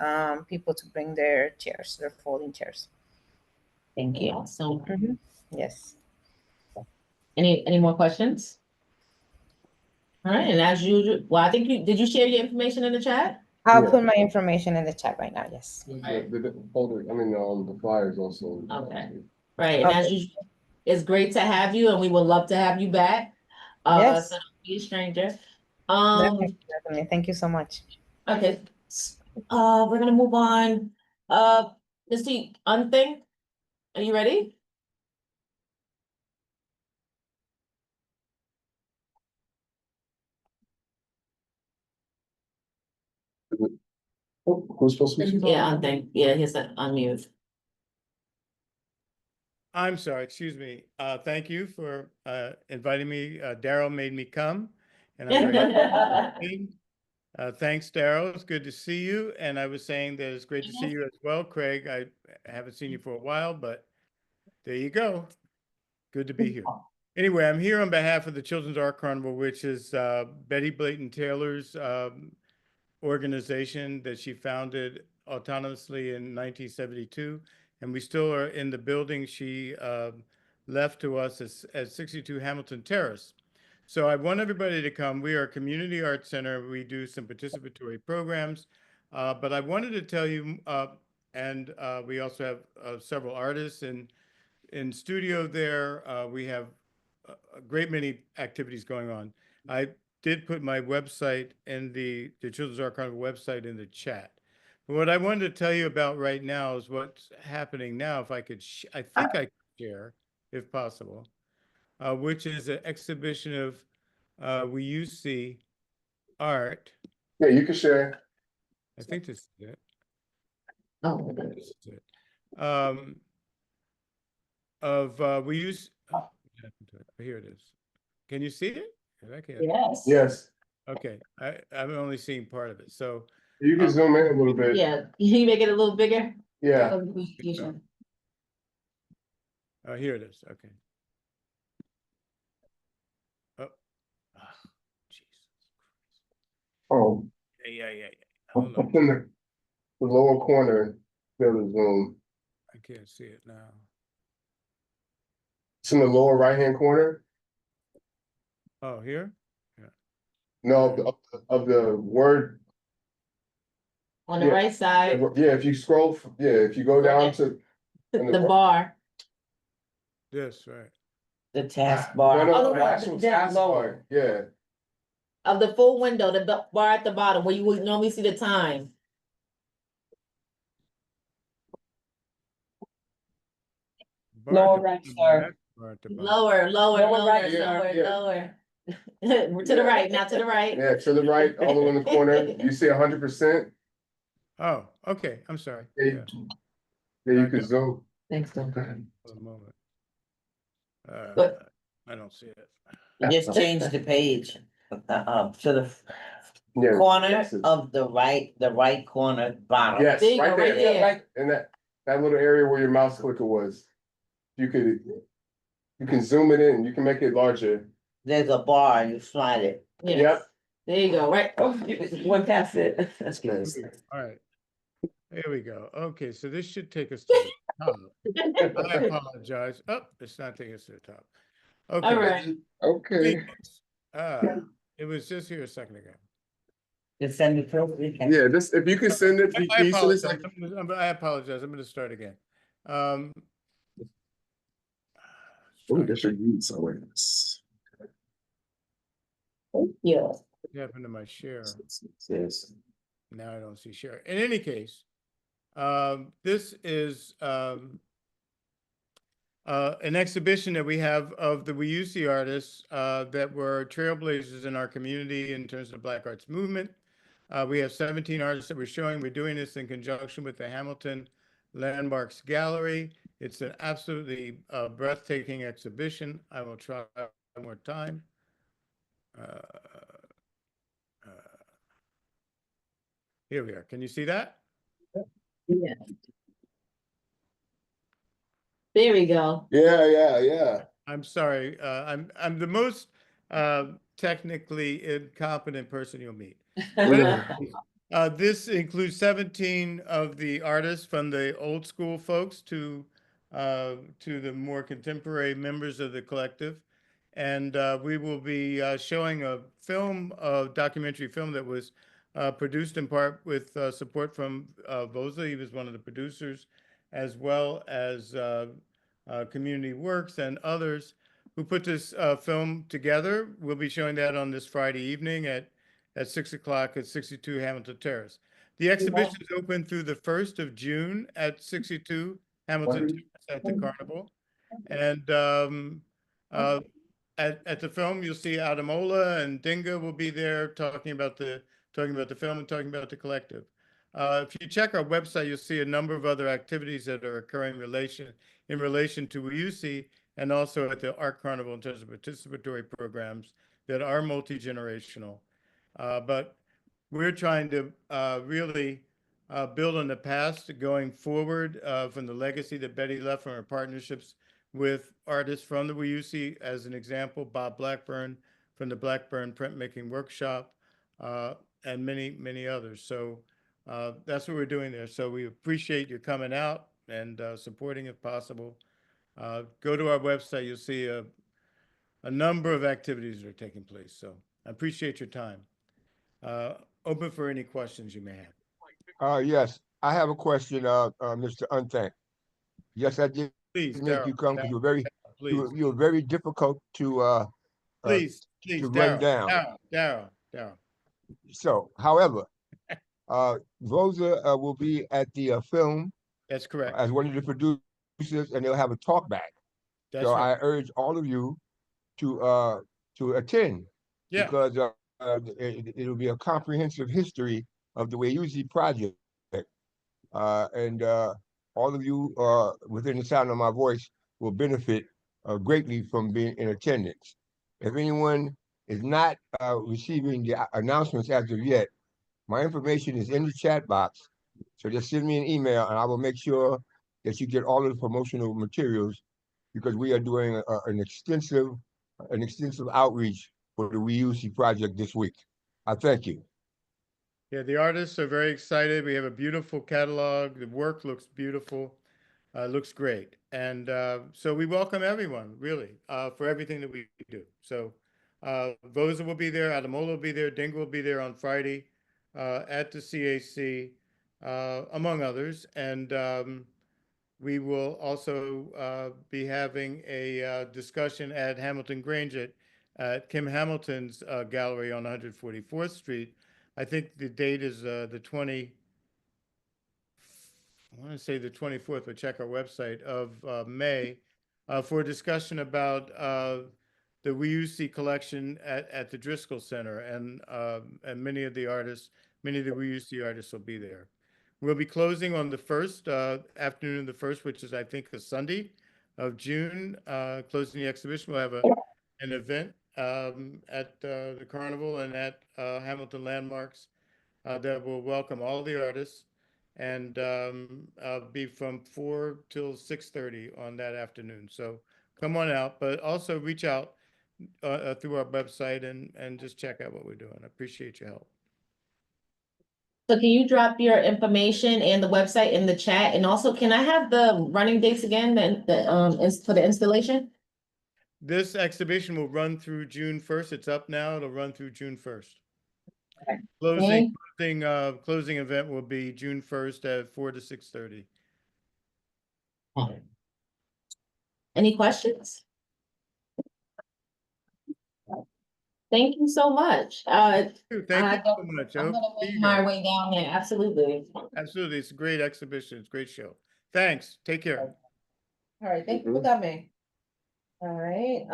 people to bring their chairs, their folding chairs. Thank you. Awesome. Yes. Any more questions? All right, and as usual, well, I think did you share your information in the chat? I'll Yeah. put my information in the chat right now. Yes. The folder, the flyers also. Okay. Right, and as usual, it's great to have you, and we would love to have you back. Yes. So don't be a stranger. Definitely. Thank you so much. Okay. We're gonna move on. Mr. Unthink, are you ready? Who's supposed to be? Yeah, Unthink. Yeah, he's unmute. I'm sorry, excuse me. Thank you for inviting me. Daryl made me come, and I'm very happy. Thanks, Daryl. It's good to see you. And I was saying that it's great to see you as well, Craig. I haven't seen you for a while, but there you go. Good to be here. Anyway, I'm here on behalf of the Children's Art Carnival, which is Betty Blayton Taylor's organization that she founded autonomously in 1972. and we still are in the building she left to us at 62 Hamilton Terrace. So I want everybody to come. We are a community arts center. We do some participatory programs, but I wanted to tell you, and we also have several artists in studio there. We have a great many activities going on. I did put my website in the Children's Art Carnival website in the chat. But what I wanted to tell you about right now is what's happening now. If I could, I think I could share, if possible, which is an exhibition of we use the art. Yeah, you can share. I think this is it. Oh, This is it. We use. Oh, here it is. Can you see it? I can't. yes. Yes. Okay, I'm only seeing part of it. So You can zoom in a little bit. Yeah, can you make it a little bigger? Yeah. Here it is. Okay. Oh, Jesus. Oh, Yeah. Hold up on. in the lower corner, fill the zoom. I can't see it now. It's in the lower right-hand corner. Oh, here? No, of the word. On the Yeah. right side, Yeah, if you scroll, if you go down to. the bar. This, right. The taskbar. No, the actual taskbar, yeah. Of the full window, the bar at the bottom where you would normally see the time. Lower right, sir. Lower, Lower right, lower. To the right, now to the right. Yeah, to the right, all the way in the corner, you see 100%. Oh, okay. I'm sorry. Yeah, you can zoom. Thanks, For a moment. But- I don't see it. Just change the page, to the Yeah. corner of the right corner bottom. Yes, There you go, right right there, there. right in that little area where your mouse clicker was. You can zoom it in, you can make it larger. There's a bar, you slide it. Yes. Yep. There you go, right. One past it. That's nice. All right. There we go. Okay, so this should take us to the top. I apologize. Oh, it's not taking us to the top. Okay. All right. Okay. It was just here a second ago. Just send it through. Yeah, this, if you can send it, I can you send this apologize. I apologize. I'm going to start again. This should read somewhere. Yeah. What happened to my share? Yes. Now I don't see share. In any case, this is an exhibition that we have of the WUC artists that were trailblazers in our community in terms of Black Arts Movement. We have 17 artists that we're showing. We're doing this in conjunction with the Hamilton Landmarks Gallery. It's an absolutely breathtaking exhibition. I will try one more time. Here we are. Can you see that? Yeah. There we go. Yeah. I'm sorry. I'm the most technically incompetent person you'll meet. This includes 17 of the artists from the old school folks to the more contemporary members of the collective. And we will be showing a film, a documentary film that was produced in part with support from Boza. He was one of the producers, as well as Community Works and others who put this film together. We'll be showing that on this Friday evening at 6 o'clock at 62 Hamilton Terrace. The exhibition is open through the 1st of June at 62 Hamilton Terrace at the Carnival. And at the film, you'll see Adamola and Dinga will be there talking about the film and talking about the collective. If you check our website, you'll see a number of other activities that are occurring in relation to WUC and also at the Art Carnival in terms of participatory programs that are multi-generational. But we're trying to really build on the past going forward from the legacy that Betty left from her partnerships with artists from the WUC, as an example, Bob Blackburn from the Blackburn Printmaking Workshop, and many, many others. So that's what we're doing there. So we appreciate you coming out and supporting if possible. Go to our website, you'll see a number of activities that are taking place. So I appreciate your time. Open for any questions you may have. Yes, I have a question, Mr. Unthank. Yes, I did Please, make you come because you were very, please, you were very difficult please, to run down. Daryl. So, however, Rosa will be at the film That's correct. as one of the producers, and they'll have a talk back. That's So right. I urge all of you to attend Yeah. because it'll be a comprehensive history of the Wayuzi project, and all of you within the sound of my voice will benefit greatly from being in attendance. If anyone is not receiving the announcements as of yet, my information is in the chat box. So just send me an email and I will make sure that you get all of the promotional materials because we are doing an extensive outreach for the Reuse project this week. I thank you. Yeah, the artists are very excited. We have a beautiful catalog. The work looks beautiful. Looks great. And so we welcome everyone, really, for everything that we do. So Rosa will be there, Adamola will be there, Dingle will be there on Friday at the CAC, among others. And we will also be having a discussion at Hamilton Grange at Kim Hamilton's gallery on 144th Street. I think the date is I want to say the 24th, but check our website of May for a discussion about the Reuse collection at the Driscoll Center, and many of the Reuse artists will be there. We'll be closing on the first afternoon of the first, which is I think a Sunday of June. Closing the exhibition, we'll have an event at the Carnival and at Hamilton Landmarks that will welcome all the artists, and be from 4 till 6:30 on that afternoon. So come on out, but also reach out through our website and just check out what we're doing. I appreciate your help. So can you drop your information and the website in the chat? And also, can I have the running dates again, for the installation? This exhibition will run through June 1st. It's up now. It'll run through June 1st. Okay. Closing event will be June 1st at 4 to 6:30. Any questions? Thank you so much. Thank you so much. I'm gonna make my way down there, absolutely. Absolutely. It's a great exhibition. It's a great show. Thanks. Take care. All right, thank you for coming. All right,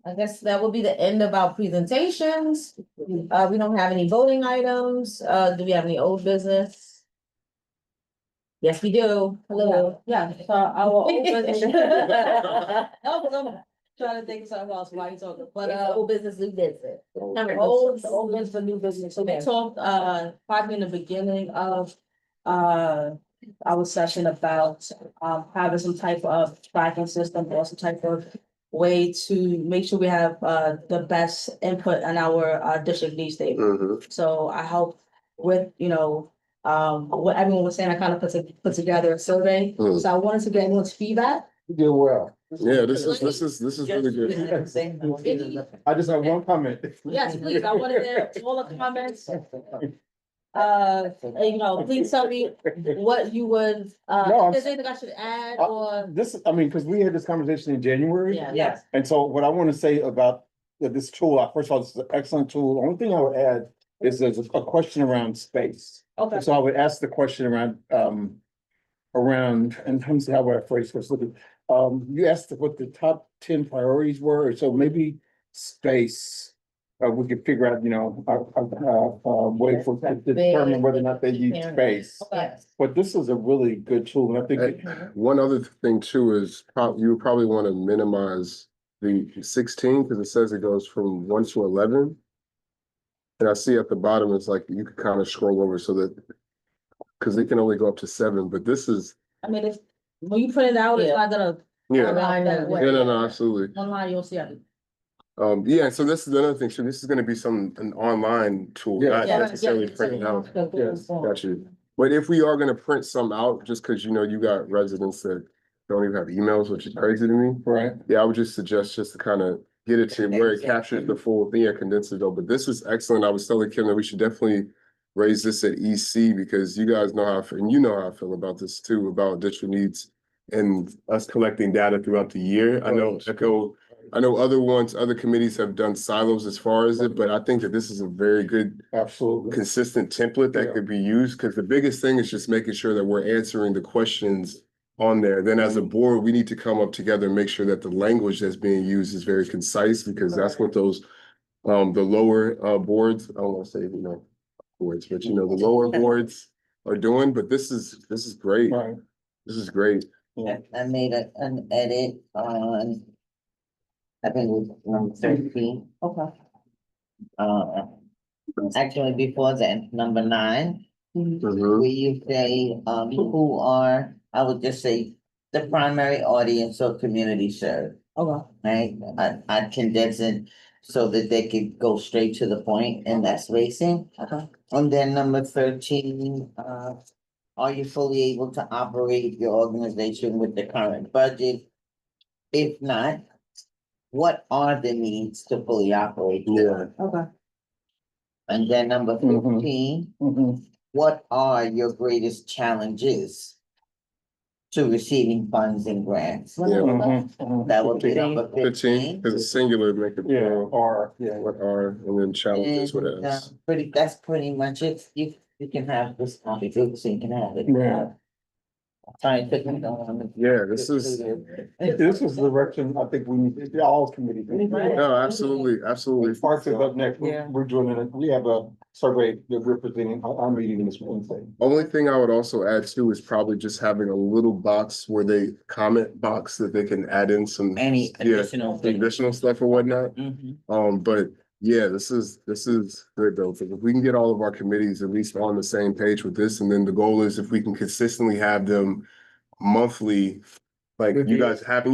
I guess that will be the end of our presentations. We don't have any voting items. Do we have any old business? Yes, we do. Hello. Yeah, so our old business. Trying to think of something else while you're talking, but Old business, new business. old business, new business. So we talked probably in the beginning of our session about having some type of tracking system or some type of way to make sure we have the best input on our district needs statement. So I help with, what everyone was saying, I kind of put together a survey. So I wanted to get everyone's feedback. You did well. Yeah, this is really good. I just have one comment. Yes, please, I wanted to all the comments. Please tell me what you would, if there's anything I should add or. Because we had this conversation in January. Yeah. Yes. And so what I want to say about this tool, first of all, this is an excellent tool. The only thing I would add is there's a question around space. Okay. So I would ask the question around, and let me see how I phrase this. You asked what the top 10 priorities were, so maybe space. We could figure out, a way to determine whether or not they need space. Okay. But this is a really good tool, and I think. One other thing too is you probably want to minimize the 16 because it says it goes from 1 to 11. And I see at the bottom, it's like you could kind of scroll over so that, because it can only go up to 7, but this is. I mean, when you print it out, it's not gonna. No, absolutely. Online, you'll see it. So this is another thing. So this is going to be an online tool, not necessarily printed out. Yes, got you. But if we are gonna print some out, just because you know you got residents that don't even have emails, which is crazy to me. Right. Yeah, I would just suggest just to kind of get it to where it captures the full thing and condense it though. But this is excellent. I was telling Kim that we should definitely raise this at EC because you guys know how I feel, and you know how I feel about this too, about district needs and us collecting data throughout the year. I know other committees have done silos as far as it, but I think that this is a very good Absolutely. consistent template that could be used, because the biggest thing is just making sure that we're answering the questions on there. Then as a board, we need to come up together and make sure that the language that's being used is very concise, because that's what those the lower boards, I don't want to say, boards, but the lower boards are doing. But this is great. Right. This is great. I made an edit on, I think it was number 13. Okay. Actually before that, number 9, Mhm. where you say, who are, I would just say, the primary audience or community served, Okay. right? I'd condense it so that they could go straight to the point in that spacing. Okay. And then number 13, are you fully able to operate your organization with the current budget? If not, what are the needs to fully operate? Yeah. Okay. And then number Mhm. 15, Mhm. what are your greatest challenges to receiving funds and grants? Yeah. Mhm. Mhm. That would be number 15, 15. because it's singular, make it Yeah, plural. or, yeah. What are, and then challenges, what And, else? that's pretty much it. You can have this copy too, so you can have it. Yeah. Sorry, took me on. Yeah, this is, This is the direction I think we need, all committees. no, absolutely, absolutely. Parks is up next. Yeah. We're doing it. We have a survey that we're presenting, our meeting this Wednesday. Only thing I would also add too is probably just having a little box where comment box that they can add in some. Any additional things. Additional stuff or whatnot. Mhm. But yeah, this is good though. If we can get all of our committees at least on the same page with this, and then the goal is if we can consistently have them monthly, like you guys having,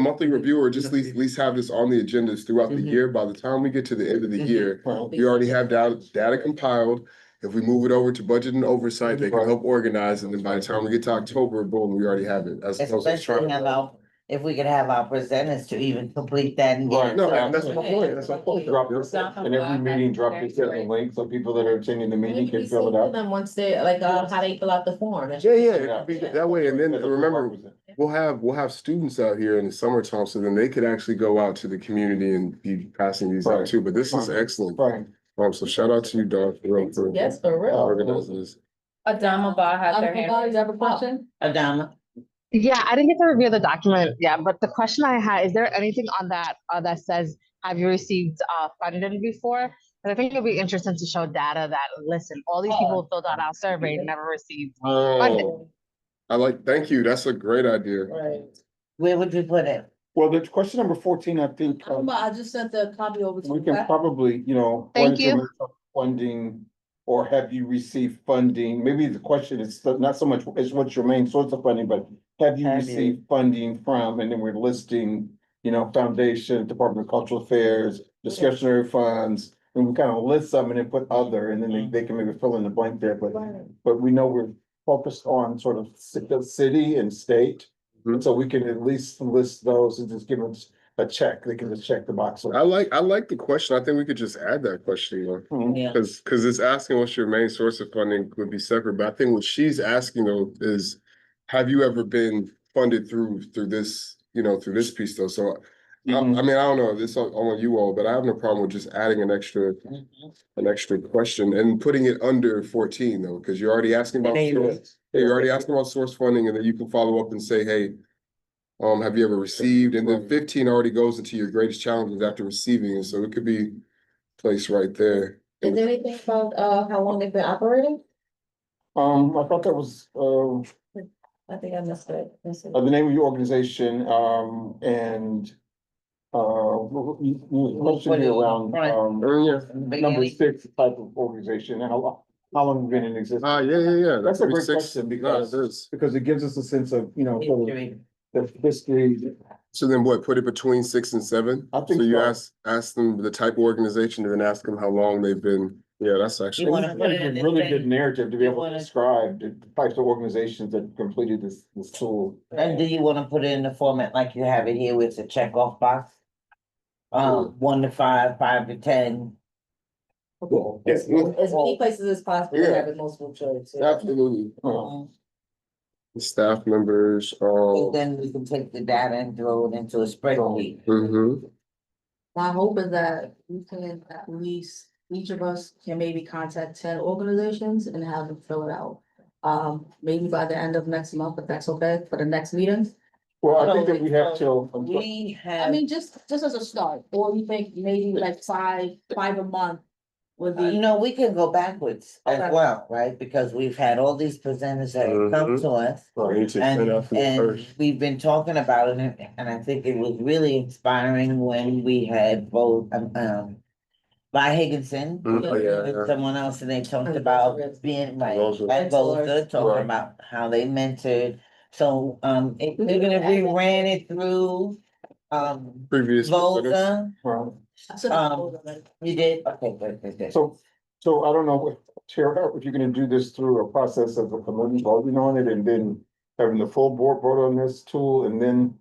monthly review, or just at least have this on the agendas throughout the year. By the time we get to the end of the year, you already have data compiled. If we move it over to budget and oversight, they can help organize, and then by the time we get to October, boom, we already have it. As opposed to Especially if we could have our presenters to even complete that and get it. No, to us. that's my point. That's my point. Drop this, in every meeting, drop this in the link, so people that are attending the meeting can fill it out. Them once they, like, how they fill out the form. Yeah, it could be that way. And then remember, we'll have students out here in the summertime, so then they could actually go out to the community and be passing these out Right. too. But this is excellent. Right. So shout out to you, Dawn, for Yes, for real. organizing this. Adama Ba has their hand. You have a question? Adama, Yeah, I didn't get to review the document yet, but the question I had, is there anything on that that says, have you received funding before? And I think it'll be interesting to show data that, listen, all these people filled out our survey and never received funding. Thank you. That's a great idea. Right. where would you put it? Well, the question number 14, I think, I just sent the copy over to we you. can probably, Thank you. funding, or have you received funding? Maybe the question is not so much, is what's your main source of funding, but have you Have you? received funding from, and then we're listing, foundation, Department of Cultural Affairs, discretionary funds, and we kind of list some and then put other, and then they can maybe fill in the blank there, but we know we're focused on sort of the city and state. Mhm. So we can at least list those and just give them a check. They can just check the box. I like the question. I think we could just add that question, Mhm. Yeah. because it's asking what's your main source of funding would be separate. But I think what she's asking though is, have you ever been funded through this, through this piece though? So I mean, I don't know, this on you all, but I have no problem with just adding an extra question and putting it under 14 though, because you're already asking about you're already asking about source funding, and then you can follow up and say, hey, have you ever received? And then 15 already goes into your greatest challenges after receiving, and so it could be placed right there. Is there anything about, how long they've been operating? I thought that was, I think I missed it. the name of your organization, and, question around, number 6 type of organization, and how long have you been in existence? Yeah. That's a great 36. question, No, it is. because it gives us a sense of, sort of History. the history. So then what, put it between 6 and 7? I think So you so. ask them the type of organization, and then ask them how long they've been Yeah, that's actually. You wanna put it in It's the a really thing? good narrative to be You able to wanna- describe the types of organizations that completed this tool. And do you wanna put it in the format like you have it here with the check off box? 1 to 5, 5 to 10. Yes. As many places as possible, Yeah. have it multiple choice. yeah. Absolutely. Mhm. Staff members, And then we can take the data and throw it into a spreadsheet. mhm. My hope is that we can at least, each of us can maybe contact 10 organizations and have them fill it out. Maybe by the end of next month, if that's okay, for the next meeting. Well, I think that we have till. We I have, mean, just as a start, or you think maybe like five a month would be. no, we can go backwards as Okay. well, right? Because we've had all these presenters that have come to us. We need to send out from the And first. we've been talking about it, and I think it was really inspiring when we had both, Vi Higginson. Oh, yeah. With someone else, and they talked about being like, Those are- at Boulder, talking Right. about how they mentored. So, even if we ran it through, Previous. Volta, Right. you did, okay, good. So I don't know, Chair, if you're gonna do this through a process of a committee voting on it and then having the full board vote on this tool and then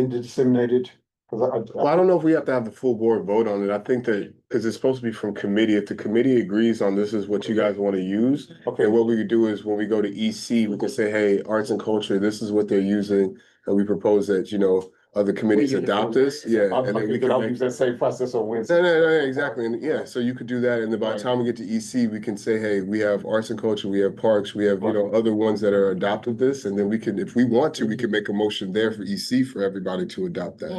disseminate it. Cause Well, I don't know if we have to have the full board vote on it. I think that, because it's supposed to be from committee, if the committee agrees on this is what you guys want to use, Okay, then what we could do is when we go to EC, we can say, hey, arts and culture, this is what they're using. And we propose that, other committees adopt this, yeah. I'll And then we I'll can use that same process on Wednesday. No, exactly. And yeah, so you could do that. And then by the time we get to EC, we can say, hey, we have arts and culture, we have parks, we have, other ones that are adopted this. And then we can, if we want to, we can make a motion there for EC for everybody to adopt that.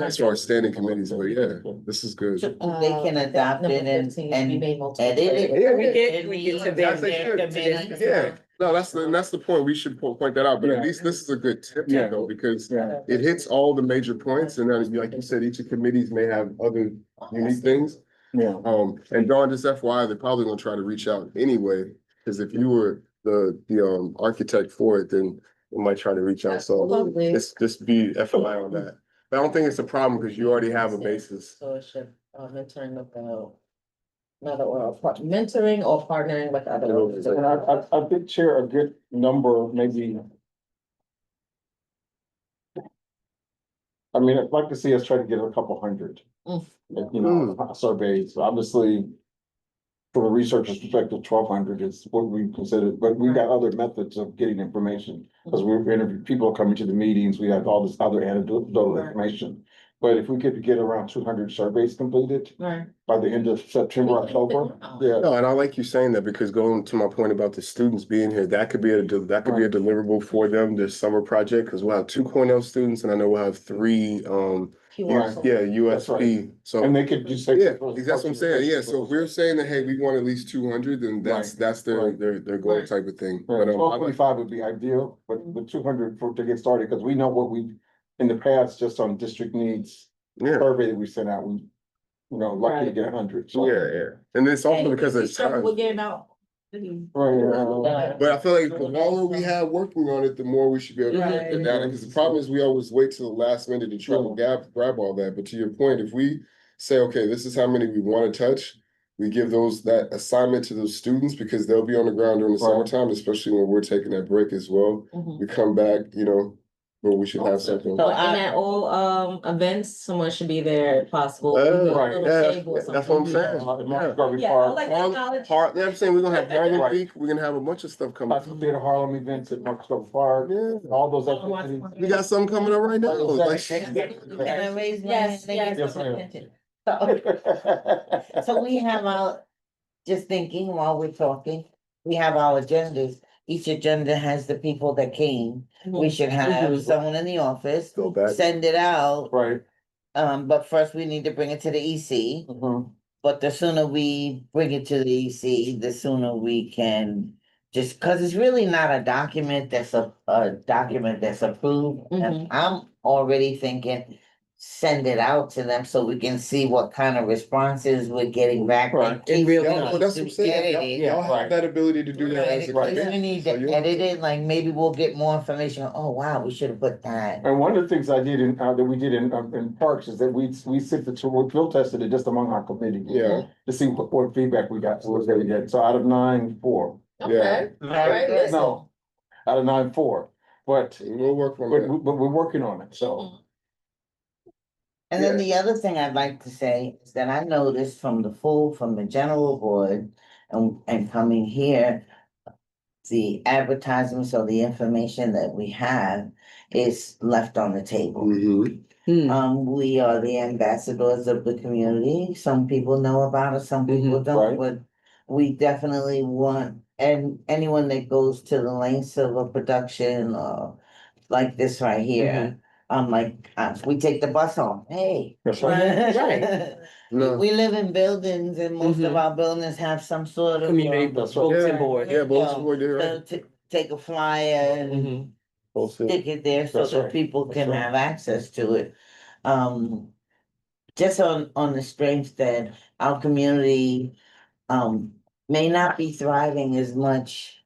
As far as standing committees, but yeah, this is good. They can adopt it and edit it. Yeah, we get to their- Yes, they should. Yeah, no, that's the point. We should point that out, but at Yeah. least this is a good tip, Yeah. though, because Yeah. it hits all the major points, and then, like you said, each of committees may have other unique things. Yeah. And Dawn, just FYI, they're probably gonna try to reach out anyway, because if you were the architect for it, then they might try to reach out, so Absolutely. just be FYI on that. But I don't think it's a problem, because you already have a basis. So it should, mentoring with mentoring or partnering with other And organizations. I did share a good number, maybe. I mean, I'd like to see us try to get a couple hundred. Surveys, obviously. From a researcher's perspective, 1,200 is what we consider, but we got other methods of getting information. Because we're interviewing, people are coming to the meetings, we have all this other anecdotal information. But if we could get around 200 surveys completed Right. by the end of September, October, yeah. No, and I like you saying that, because going to my point about the students being here, that could be a deliverable for them, this summer project, because we'll have 2 Cornell students, and I know we'll have 3, USP, so. And they could just say. Yeah, that's what I'm saying, yeah, so if we're saying that, hey, we want at least 200, then that's their goal type of thing. Right, But, 1225 would be ideal, but the 200 to get started, because we know what in the past, just on district needs. Yeah. Survey that we sent out, we, lucky to get 100. So. Yeah, and it's also because it's time. We're getting out. Right, But I feel like the longer we have working on it, the more we should be able to get the data, because the problem is we always wait till the last minute to try to grab all that. But to your point, if we say, okay, this is how many we want to touch, we give that assignment to those students, because they'll be on the ground during the Right. summertime, especially when we're taking that break as well. We come back, but we should have something. So and at all events, someone should be there if possible. Right, That's what I'm saying. I'm saying we're gonna have Harlem Right. Week, we're gonna have a bunch of stuff coming. Possibly at Harlem events at Marksville Park, all those activities. We got something coming up right now. Like, Can I raise my Yes, hand? Yes, ma'am. So we have just thinking while we're talking, we have our agendas. Each agenda has the people that came. We should have someone in the office, go back. send it out. Right. But first we need to bring it to the EC. But the sooner we bring it to the EC, the sooner we can because it's really not a document that's a document that's approved. And I'm already thinking send it out to them so we can see what kind of responses we're getting back. Right. In real case, time. Well, that's what I'm saying. Y'all have that ability to do that as a Right, committee. we need So to you- edit it, like maybe we'll get more information. Oh, wow, we should have put that. And one of the things I did that we did in parks is that we sent the tool, we field tested it just among our committee. Yeah. To see what feedback we got, what was that we get. So out of 9, 4. Okay, all right, listen. No, out of 9, 4, but We'll work on but, that. but we're working on it, so. And then the other thing I'd like to say is that I noticed from the general board and coming here, the advertisements or the information that we have is left on the table. We are the ambassadors of the community. Some people know about it, some people don't, but we definitely want, and anyone that goes to the lengths of a production or like this right here. We take the bus home, hey. That's Right. No. We live in buildings and most of our buildings have some sort of. Community bulletin board. Yeah, bulletin board, you're right. Take a flyer and stick it there so That's that right. people That's can right. have access to it. Just on the strength that our community, may not be thriving as much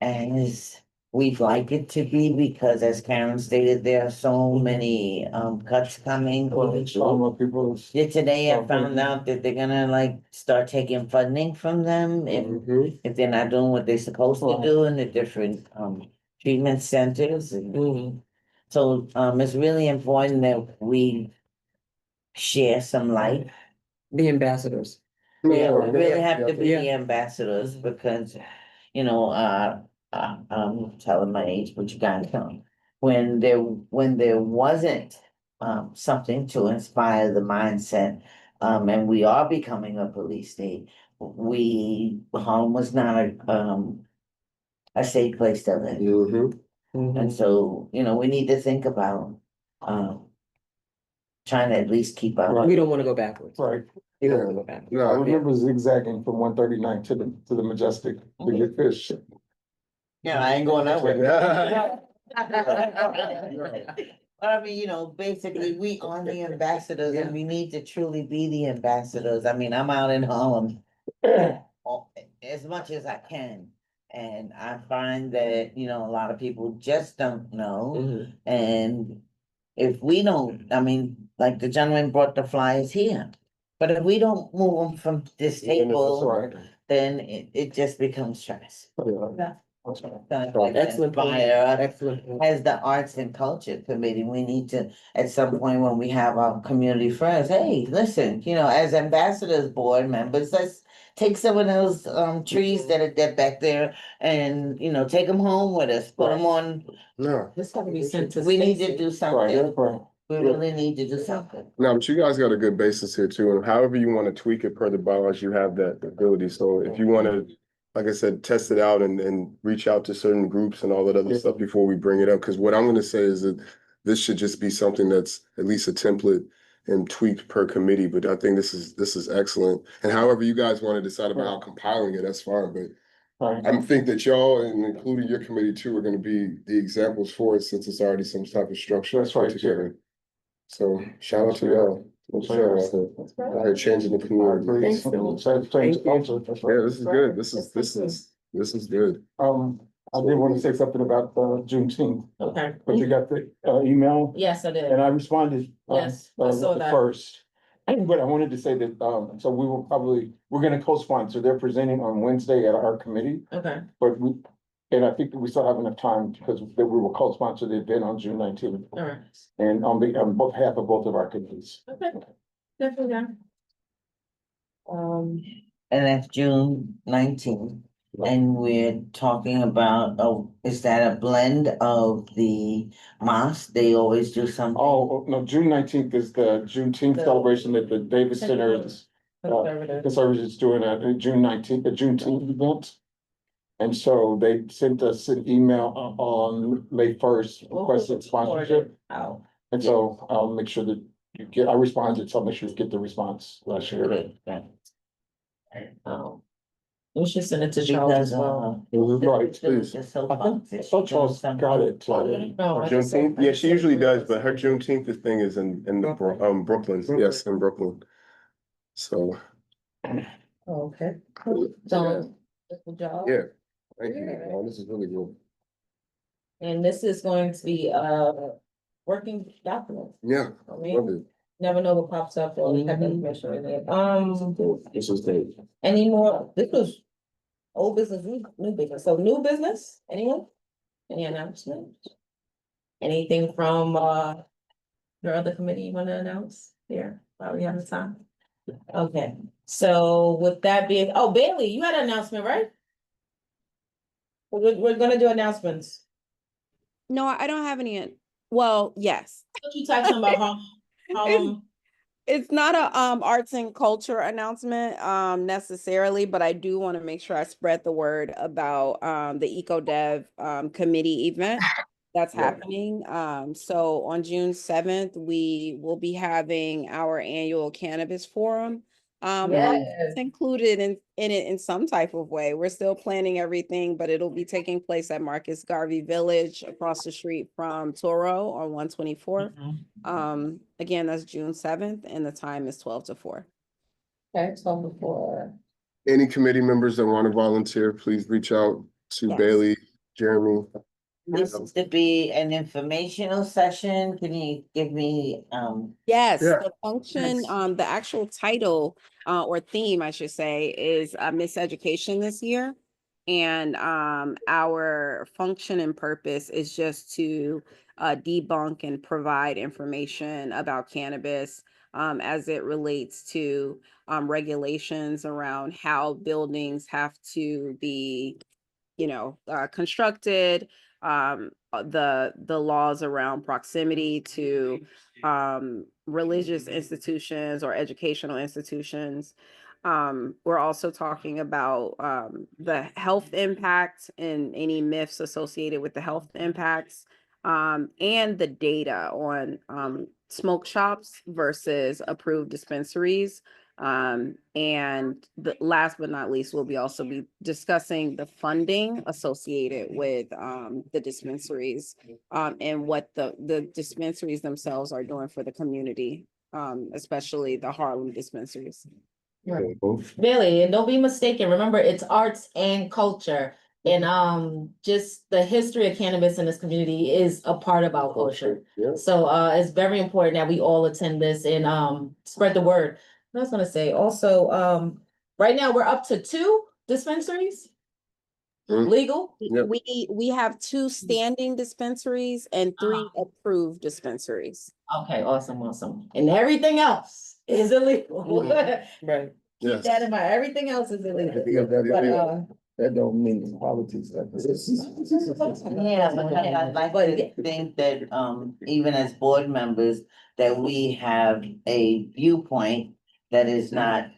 as we'd like it to be, because as Karen stated, there are so many, cuts coming. People. Yeah, today I found out that they're gonna like start taking funding from them if they're not doing what they're supposed to do in the different treatment centers. And so it's really important that we share some light. The ambassadors. Yeah, we really Yeah. have to be Yeah. the ambassadors because, I'm telling my age, but you gotta know. When there wasn't something to inspire the mindset, and we are becoming a police state, home was not a safe place to live. And so, we need to think about trying to at least keep up. We don't want to go backwards. Right. We don't want to go backwards. I remember zigzagging from 139 to the Majestic to get fish. Yeah, I ain't going that way. But I mean, basically, we are the ambassadors and we need to truly be the ambassadors. I mean, I'm out in Harlem as much as I can. And I find that, a lot of people just don't know. And if we don't, I mean, like the gentleman brought the flyers here. But if we don't move them from this table, then it just becomes stress. Excellent point. Excellent point. As the Arts and Culture Committee, we need to, at some point when we have our community friends, hey, listen, as ambassadors, board members, let's take some of those trees that are back there and, take them home with us, put them on. No. This got to be sent to. We need to do something. Right. We really need to do something. No, but you guys got a good basis here too, and however you want to tweak it per the bylaws, you have that ability. So if you want to, like I said, test it out and reach out to certain groups and all that other stuff before we bring it up. Because what I'm going to say is that this should just be something that's at least a template and tweaked per committee. But I think this is excellent. And however you guys want to decide about how compiling it, that's fine. But I think that y'all, and including your committee too, are going to be the examples for it since it's already some type of structure. That's right, together. So shout out to y'all. Out here changing the community. Thanks, Phil. Yeah, this is good. This is good. I did want to say something about Juneteenth, Okay, but you got the email yes, I did. and I responded. Yes, I saw that. First. But I wanted to say that, so we're gonna co-sponsor, they're presenting on Wednesday at our committee, Okay, but and I think that we still have enough time because we will co-sponsor the event on June 19th. all right. And on behalf of both of our committees. Okay, definitely, yeah. And that's June 19th. And we're talking about, is that a blend of the mosque? They always do something. Oh, no, June 19th is the Juneteenth celebration that the Davis Center is, Conservatives is doing a June 19th, a Juneteenth event. And so they sent us an email on May 1st requesting sponsorship. Oh. And so I'll make sure that I responded, so I'll make sure you get the response last year. Good. We should send it to Charles Because, as well. Right, please. the I soapbox think, I is thought Charles doing got something. it. No, I just said- Juneteenth, yeah, she usually does, but her Juneteenth thing is in the Brooklyn, yes, in Brooklyn. So, Okay, cool. So, good job. yeah, thank you. Oh, this is really good. And this is going to be a working document. Yeah, I mean, love it. never know what pops up or type of information in there. This is great. Any more, this was old business, new business. So new business, anyone? Any announcements? Anything from, your other committee you wanna announce here while we have the time? Okay, so with that being, oh, Bailey, you had an announcement, right? We're gonna do announcements. No, I don't have any. Well, yes. What you talking about, It's not a arts and culture announcement necessarily, but I do want to make sure I spread the word about the EcoDev committee event that's happening. So on June 7th, we will be having our annual cannabis forum. It's included in it in some type of way. We're still planning everything, but it'll be taking place at Marcus Garvey Village across the street from Toro on 124. Again, that's June 7th, and the time is 12 to 4. Okay, 12 to 4. Any committee members that want to volunteer, please reach out to Yes. Bailey, Jeremy. This is to be an informational session. Can you give me, Yes, Yeah. the function, the actual title or theme, I should say, is Miseducation this year. And our function and purpose is just to debunk and provide information about cannabis as it relates to regulations around how buildings have to be, constructed, the laws around proximity to religious institutions or educational institutions. We're also talking about the health impact and any myths associated with the health impacts, and the data on smoke shops versus approved dispensaries. And the last but not least, we'll be also be discussing the funding associated with the dispensaries and what the dispensaries themselves are doing for the community, especially the Harlem dispensaries. Really, and don't be mistaken, remember, it's arts and culture. And just the history of cannabis in this community is a part of our culture. So it's very important that we all attend this and spread the word. I was gonna say also, right now we're up to 2 dispensaries. Legal? We have 2 standing dispensaries and 3 approved dispensaries. Okay, awesome. And everything else is illegal. Right. Keep that in mind, everything else is illegal. That don't mean politics. yeah, but I'd like to think that, even as board members, that we have a viewpoint that is not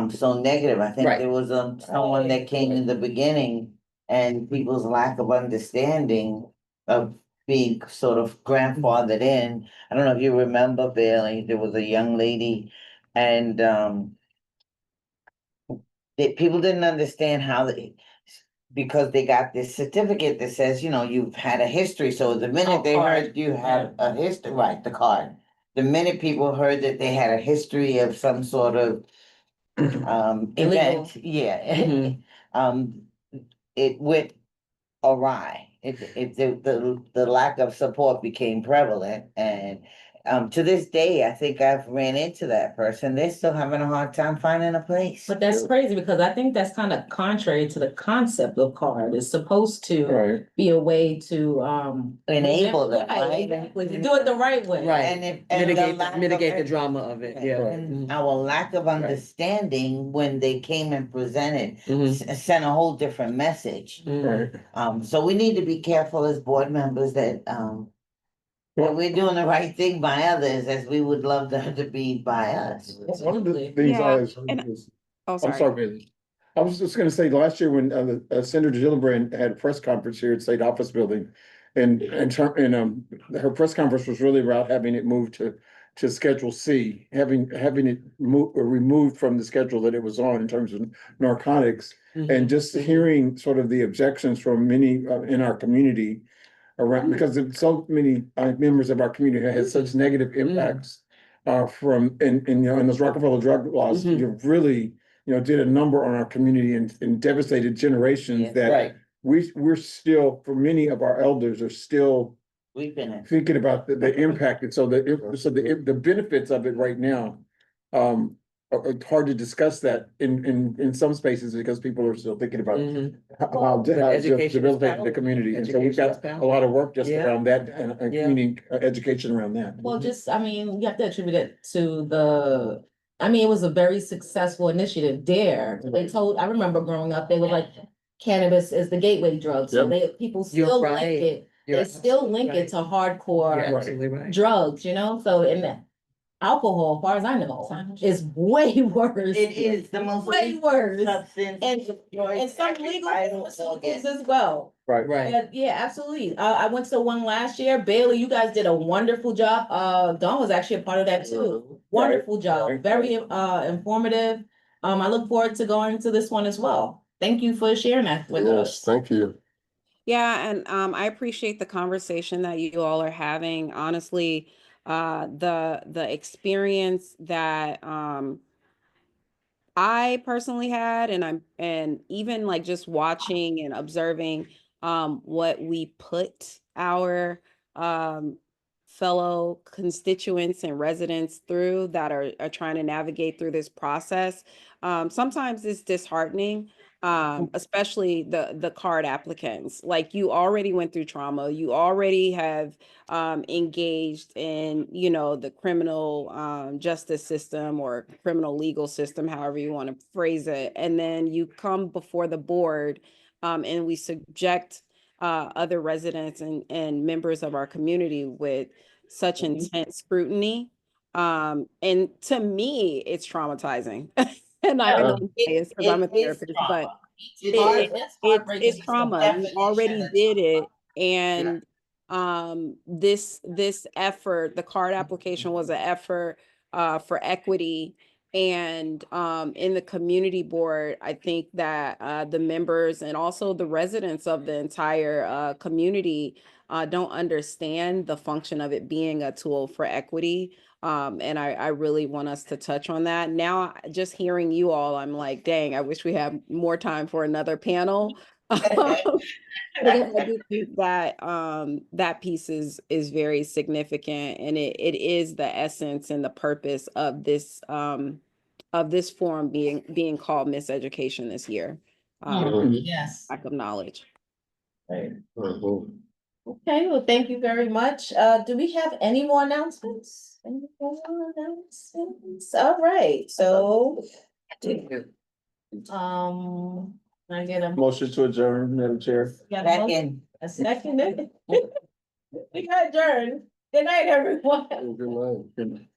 so negative. I think Right. there was someone that came in the beginning and people's lack of understanding of being sort of grandfathered in. I don't know if you remember, Bailey, there was a young lady and people didn't understand how because they got this certificate that says, you've had a history. So the minute they heard you have a history, right, the card. The minute people heard that they had a history of some sort of event, it went awry. The lack of support became prevalent, and to this day, I think I've ran into that person. They're still having a hard time finding a place. But that's crazy because I think that's kind of contrary to the concept of card. It's supposed to be a way to Enable them, right? right? Do it the right way. Right. And Mitigate the drama of it, yeah. And our lack of understanding when they came and presented sent a whole different message. So we need to be careful as board members that we're doing the right thing by others as we would love them to be by us. One of the things I'm sorry, Bailey. I was just gonna say, last year when Senator Gillibrand had a press conference here at State Office Building, and her press conference was really about having it moved to to Schedule C, having it removed from the schedule that it was on in terms of narcotics. And just hearing sort of the objections from many in our community around, because of so many members of our community had such negative impacts from, and you know, and those Rockefeller drug laws, you really, you know, did a number on our community and devastated generations that we're still, for many of our elders are still thinking about the impact. And so the benefits of it right now, are hard to discuss that in some spaces because people are still thinking about how just developing the community. And so we've got a lot of work just around that and community education around that. Well, just, I mean, you have to attribute it to it was a very successful initiative. DARE, I remember growing up, they were like, cannabis is the gateway drug, so people still link it. They still link it to hardcore drugs, you know, so alcohol, as far as I know, is way worse. It is the most way worse. Substance. And some legal substances as well. Right. But yeah, absolutely. I went to one last year. Bailey, you guys did a wonderful job. Dawn was actually a part of that too. Wonderful job. Very informative. I look forward to going to this one as well. Thank you for sharing that with us. Thank you. Yeah, and I appreciate the conversation that you all are having. Honestly, the experience that I personally had, and even like just watching and observing what we put our fellow constituents and residents through that are trying to navigate through this process. Sometimes it's disheartening, especially the card applicants. Like, you already went through trauma, you already have engaged in, you know, the criminal justice system or criminal legal system, however you want to phrase it. And then you come before the board and we subject other residents and members of our community with such intense scrutiny. And to me, it's traumatizing. And I can only say it's because I'm a therapist, but it's trauma. You already did it. And this effort, the card application was an effort for equity. And in the community board, I think that the members and also the residents of the entire community don't understand the function of it being a tool for equity. And I really want us to touch on that. Now, just hearing you all, I'm like, dang, I wish we had more time for another panel. Because I do think that that piece is very significant, and it is the essence and the purpose of this forum being called Miseducation this year. Yes. Lack of knowledge. Right. Okay, well, thank you very much. Do we have any more announcements? Any more announcements? All right, so I get a Motion to adjourn, Madam Chair. a second. We got adjourned. Good night, everyone. Good night.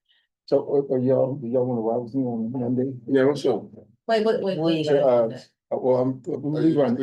So, do y'all want to ride with me on Monday? Yeah, what's up? Wait. Well, I'm leaving.